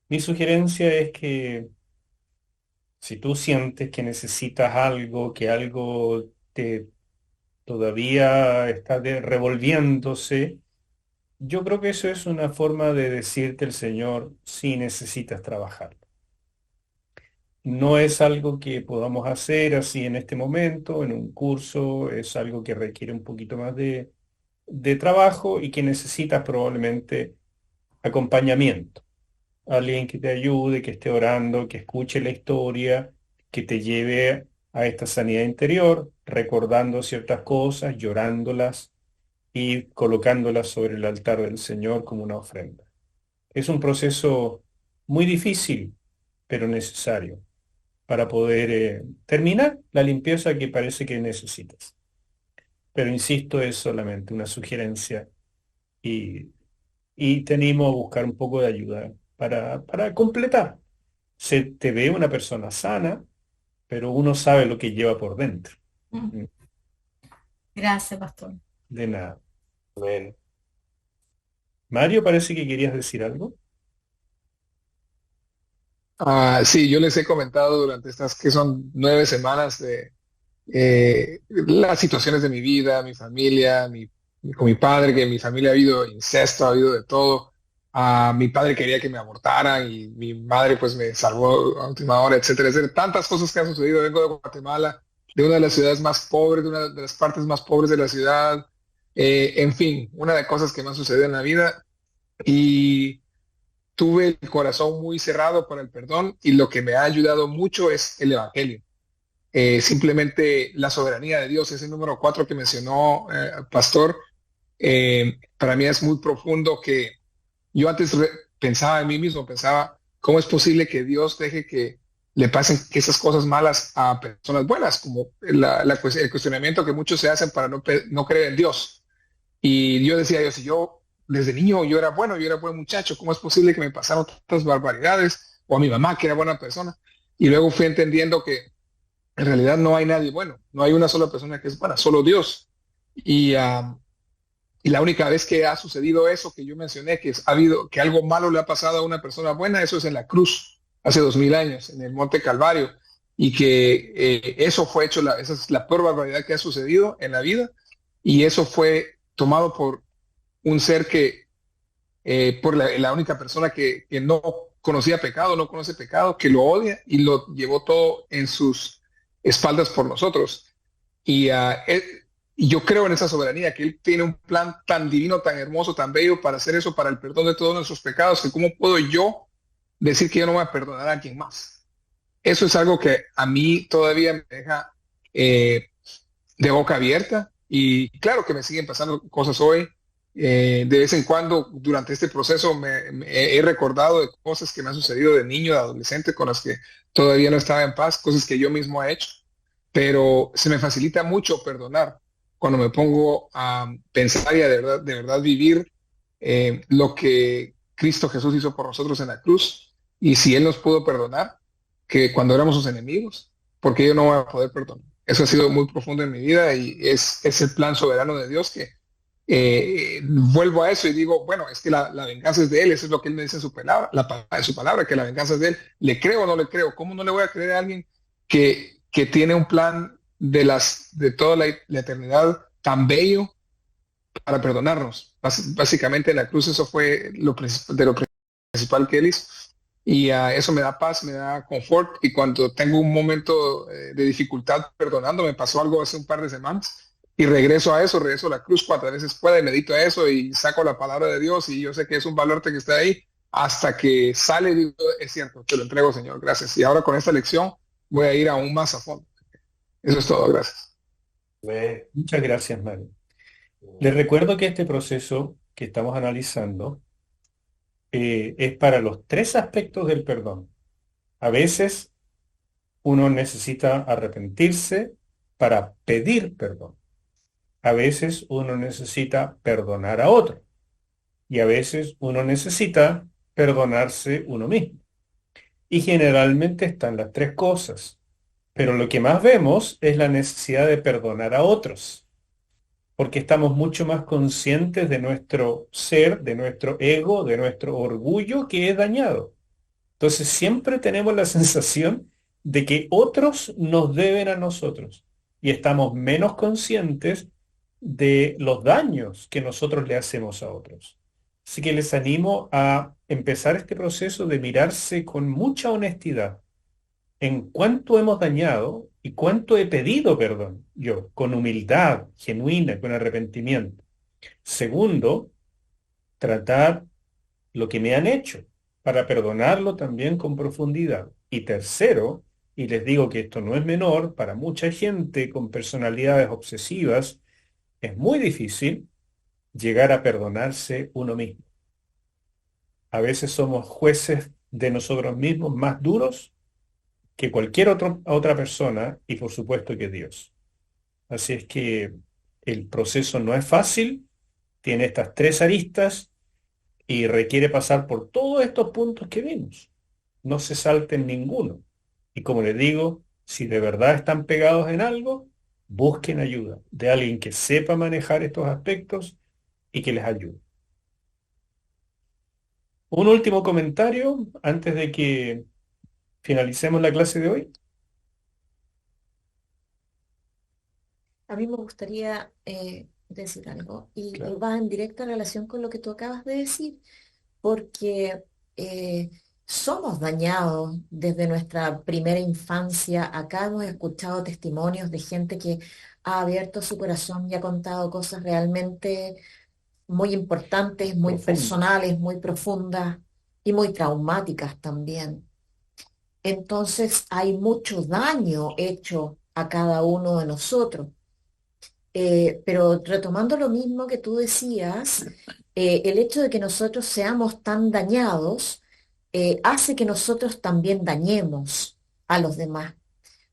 Speaker 1: Mi sugerencia es que si tú sientes que necesitas algo, que algo te todavía está revolviéndose, yo creo que eso es una forma de decirte el Señor si necesitas trabajar. No es algo que podamos hacer así en este momento, en un curso, es algo que requiere un poquito más de trabajo y que necesitas probablemente acompañamiento. Alguien que te ayude, que esté orando, que escuche la historia, que te lleve a esta sanidad interior, recordando ciertas cosas, llorándolas y colocándolas sobre el altar del Señor como una ofrenda. Es un proceso muy difícil, pero necesario para poder terminar la limpieza que parece que necesitas. Pero insisto, es solamente una sugerencia y te animo a buscar un poco de ayuda para completar. Se te ve una persona sana, pero uno sabe lo que lleva por dentro.
Speaker 11: Gracias, pastor.
Speaker 1: De nada.
Speaker 2: Amén.
Speaker 1: Mario, parece que querías decir algo.
Speaker 5: Sí, yo les he comentado durante estas que son 9 semanas de las situaciones de mi vida, mi familia, con mi padre, que en mi familia ha habido incesto, ha habido de todo. Mi padre quería que me abortaran y mi madre pues me salvó a última hora, etcétera, etcétera. Tantas cosas que han sucedido. Vengo de Guatemala, de una de las ciudades más pobres, de una de las partes más pobres de la ciudad. En fin, una de cosas que me han sucedido en la vida y tuve el corazón muy cerrado para el perdón y lo que me ha ayudado mucho es el Evangelio. Simplemente la soberanía de Dios, ese número 4 que mencionó Pastor, para mí es muy profundo que yo antes pensaba en mí mismo, pensaba, ¿cómo es posible que Dios deje que le pasen esas cosas malas a personas buenas? Como el cuestionamiento que muchos se hacen para no creer en Dios. Y yo decía, si yo desde niño yo era buen muchacho, ¿cómo es posible que me pasaron tantas barbaridades? O a mi mamá, que era buena persona. Y luego fui entendiendo que en realidad no hay nadie bueno, no hay una sola persona que es buena, solo Dios. Y la única vez que ha sucedido eso que yo mencioné, que algo malo le ha pasado a una persona buena, eso es en la cruz, hace 2000 años, en el Monte Calvario. Y que eso fue hecho, esa es la peor barbaridad que ha sucedido en la vida. Y eso fue tomado por un ser que por la única persona que no conocía pecado, no conoce pecado, que lo odia y lo llevó todo en sus espaldas por nosotros. Y y yo creo en esa soberanía, que Él tiene un plan tan divino, tan hermoso, tan bello para hacer eso, para el perdón de todos nuestros pecados, que cómo puedo yo decir que yo no voy a perdonar a alguien más. Eso es algo que a mí todavía me deja de boca abierta, y claro que me siguen pasando cosas hoy. De vez en cuando durante este proceso me he recordado de cosas que me han sucedido de niño, de adolescente, con las que todavía no estaba en paz, cosas que yo mismo he hecho, pero se me facilita mucho perdonar cuando me pongo a pensar y a de verdad vivir lo que Cristo Jesús hizo por nosotros en la cruz. Y si Él nos pudo perdonar, que cuando éramos sus enemigos, porque yo no voy a poder perdonar. Eso ha sido muy profundo en mi vida, y es el plan soberano de Dios, que vuelvo a eso y digo, bueno, es que la venganza es de Él. Eso es lo que Él me dice en su palabra, en su palabra, que la venganza es de Él. ¿Le creo o no le creo? ¿Cómo no le voy a creer a alguien que tiene un plan de toda la eternidad tan bello para perdonarnos? Básicamente en la cruz eso fue lo principal que Él hizo. Y eso me da paz, me da confort. Y cuando tengo un momento de dificultad perdonando, me pasó algo hace un par de semanas, y regreso a la cruz cuantas veces pueda, y medito a eso y saco la palabra de Dios, y yo sé que es un valor que está ahí, hasta que sale y digo, es cierto, te lo entrego, Señor, gracias. Y ahora con esta lección voy a ir aún más a fondo. Eso es todo, gracias.
Speaker 1: Muchas gracias, Mario. Les recuerdo que este proceso que estamos analizando es para los tres aspectos del perdón. A veces uno necesita arrepentirse para pedir perdón. A veces uno necesita perdonar a otro. Y a veces uno necesita perdonarse uno mismo. Y generalmente están las tres cosas. Pero lo que más vemos es la necesidad de perdonar a otros, porque estamos mucho más conscientes de nuestro ser, de nuestro ego, de nuestro orgullo que es dañado. Entonces siempre tenemos la sensación de que otros nos deben a nosotros, y estamos menos conscientes de los daños que nosotros le hacemos a otros. Así que les animo a empezar este proceso de mirarse con mucha honestidad en cuánto hemos dañado y cuánto he pedido perdón yo, con humildad genuina, con arrepentimiento. Segundo, tratar lo que me han hecho para perdonarlo también con profundidad. Y tercero, y les digo que esto no es menor, para mucha gente con personalidades obsesivas es muy difícil llegar a perdonarse uno mismo. A veces somos jueces de nosotros mismos más duros que cualquier otra persona, y por supuesto que Dios. Así es que el proceso no es fácil, tiene estas tres aristas y requiere pasar por todos estos puntos que vimos. No se salten ninguno. Y como les digo, si de verdad están pegados en algo, busquen ayuda de alguien que sepa manejar estos aspectos y que les ayude. Un último comentario antes de que finalicemos la clase de hoy.
Speaker 4: A mí me gustaría decir algo, y
Speaker 1: Claro.
Speaker 4: va en directa relación con lo que tú acabas de decir, porque eh, somos dañados desde nuestra primera infancia. Acá hemos escuchado testimonios de gente que ha abierto su corazón y ha contado cosas realmente muy importantes, muy
Speaker 1: Profundas.
Speaker 4: personales, muy profundas y muy traumáticas también. Entonces hay mucho daño hecho a cada uno de nosotros. Pero retomando lo mismo que tú decías, el hecho de que nosotros seamos tan dañados hace que nosotros también dañemos a los demás.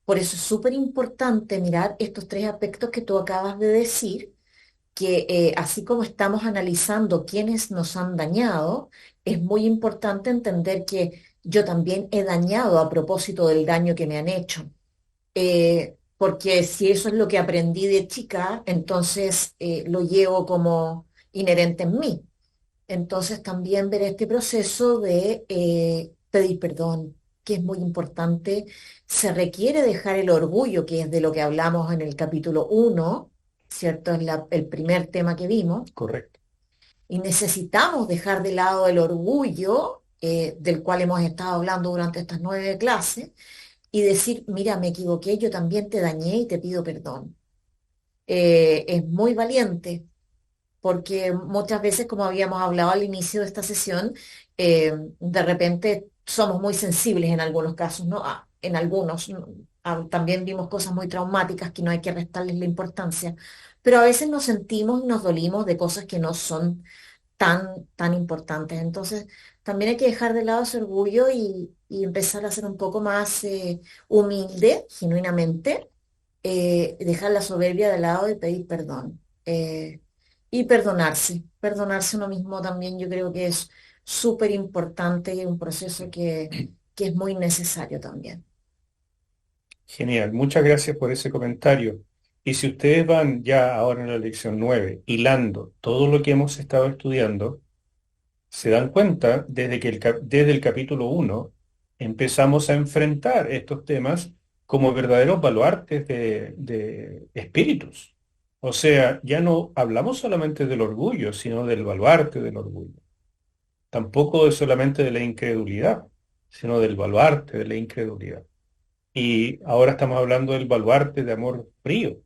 Speaker 4: Por eso es súper importante mirar estos tres aspectos que tú acabas de decir, que así como estamos analizando quiénes nos han dañado, es muy importante entender que yo también he dañado a propósito del daño que me han hecho. Porque si eso es lo que aprendí de chica, entonces lo llevo como inherente en mí. Entonces también ver este proceso de pedir perdón, que es muy importante. Se requiere dejar el orgullo, que es de lo que hablamos en el capítulo 1, ¿cierto? Es el primer tema que vimos.
Speaker 1: Correcto.
Speaker 4: Y necesitamos dejar de lado el orgullo, del cual hemos estado hablando durante estas 9 clases, y decir, mira, me equivoqué, yo también te dañé y te pido perdón. Es muy valiente, porque muchas veces, como habíamos hablado al inicio de esta sesión, de repente somos muy sensibles en algunos casos, ¿no? En algunos, también vimos cosas muy traumáticas que no hay que restarles la importancia, pero a veces nos sentimos y nos dolimos de cosas que no son tan importantes. Entonces, también hay que dejar de lado ese orgullo y empezar a ser un poco más humilde, genuinamente, dejar la soberbia de lado y pedir perdón. Y perdonarse uno mismo también yo creo que es súper importante y un proceso que es muy necesario también.
Speaker 1: Genial, muchas gracias por ese comentario. Y si ustedes van ya ahora en la lección 9 hilando todo lo que hemos estado estudiando, se dan cuenta desde el capítulo 1 empezamos a enfrentar estos temas como verdaderos baluartes de espíritus. O sea, ya no hablamos solamente del orgullo, sino del baluarte del orgullo. Tampoco solamente de la incredulidad, sino del baluarte de la incredulidad. Y ahora estamos hablando del baluarte de amor frío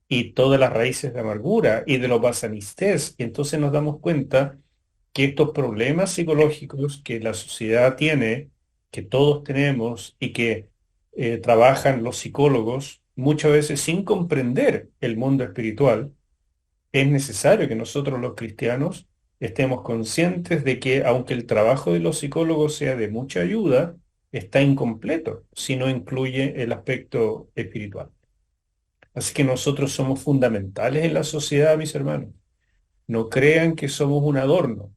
Speaker 1: y todas las raíces de amargura y de los basanistés. Y entonces nos damos cuenta que estos problemas psicológicos que la sociedad tiene, que todos tenemos y que trabajan los psicólogos, muchas veces sin comprender el mundo espiritual, es necesario que nosotros los cristianos estemos conscientes de que aunque el trabajo de los psicólogos sea de mucha ayuda, está incompleto si no incluye el aspecto espiritual. Así que nosotros somos fundamentales en la sociedad, mis hermanos. No crean que somos un adorno.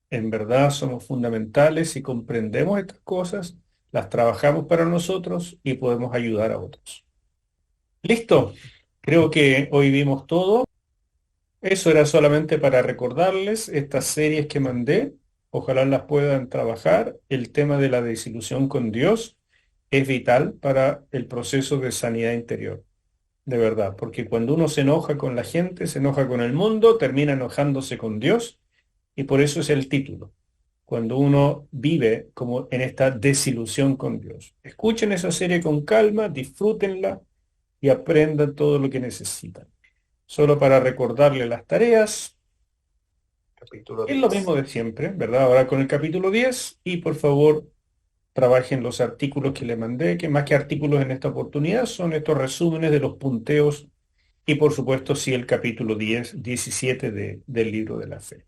Speaker 1: En verdad somos fundamentales y comprendemos estas cosas, las trabajamos para nosotros y podemos ayudar a otros. Listo. Creo que hoy vimos todo. Eso era solamente para recordarles estas series que mandé. Ojalá las puedan trabajar. El tema de la desilusión con Dios es vital para el proceso de sanidad interior. De verdad, porque cuando uno se enoja con la gente, se enoja con el mundo, termina enojándose con Dios, y por eso es el título. Cuando uno vive como en esta desilusión con Dios. Escuchen esa serie con calma, disfrútenla y aprendan todo lo que necesitan. Solo para recordarle las tareas,
Speaker 2: Capítulo
Speaker 1: es lo
Speaker 2: 10.
Speaker 1: mismo de siempre, ¿verdad? Ahora con el capítulo 10 y por favor trabajen los artículos que le mandé, que más que artículos en esta oportunidad son estos resúmenes de los punteos y por supuesto sí el capítulo 10, 17 del libro de la fe.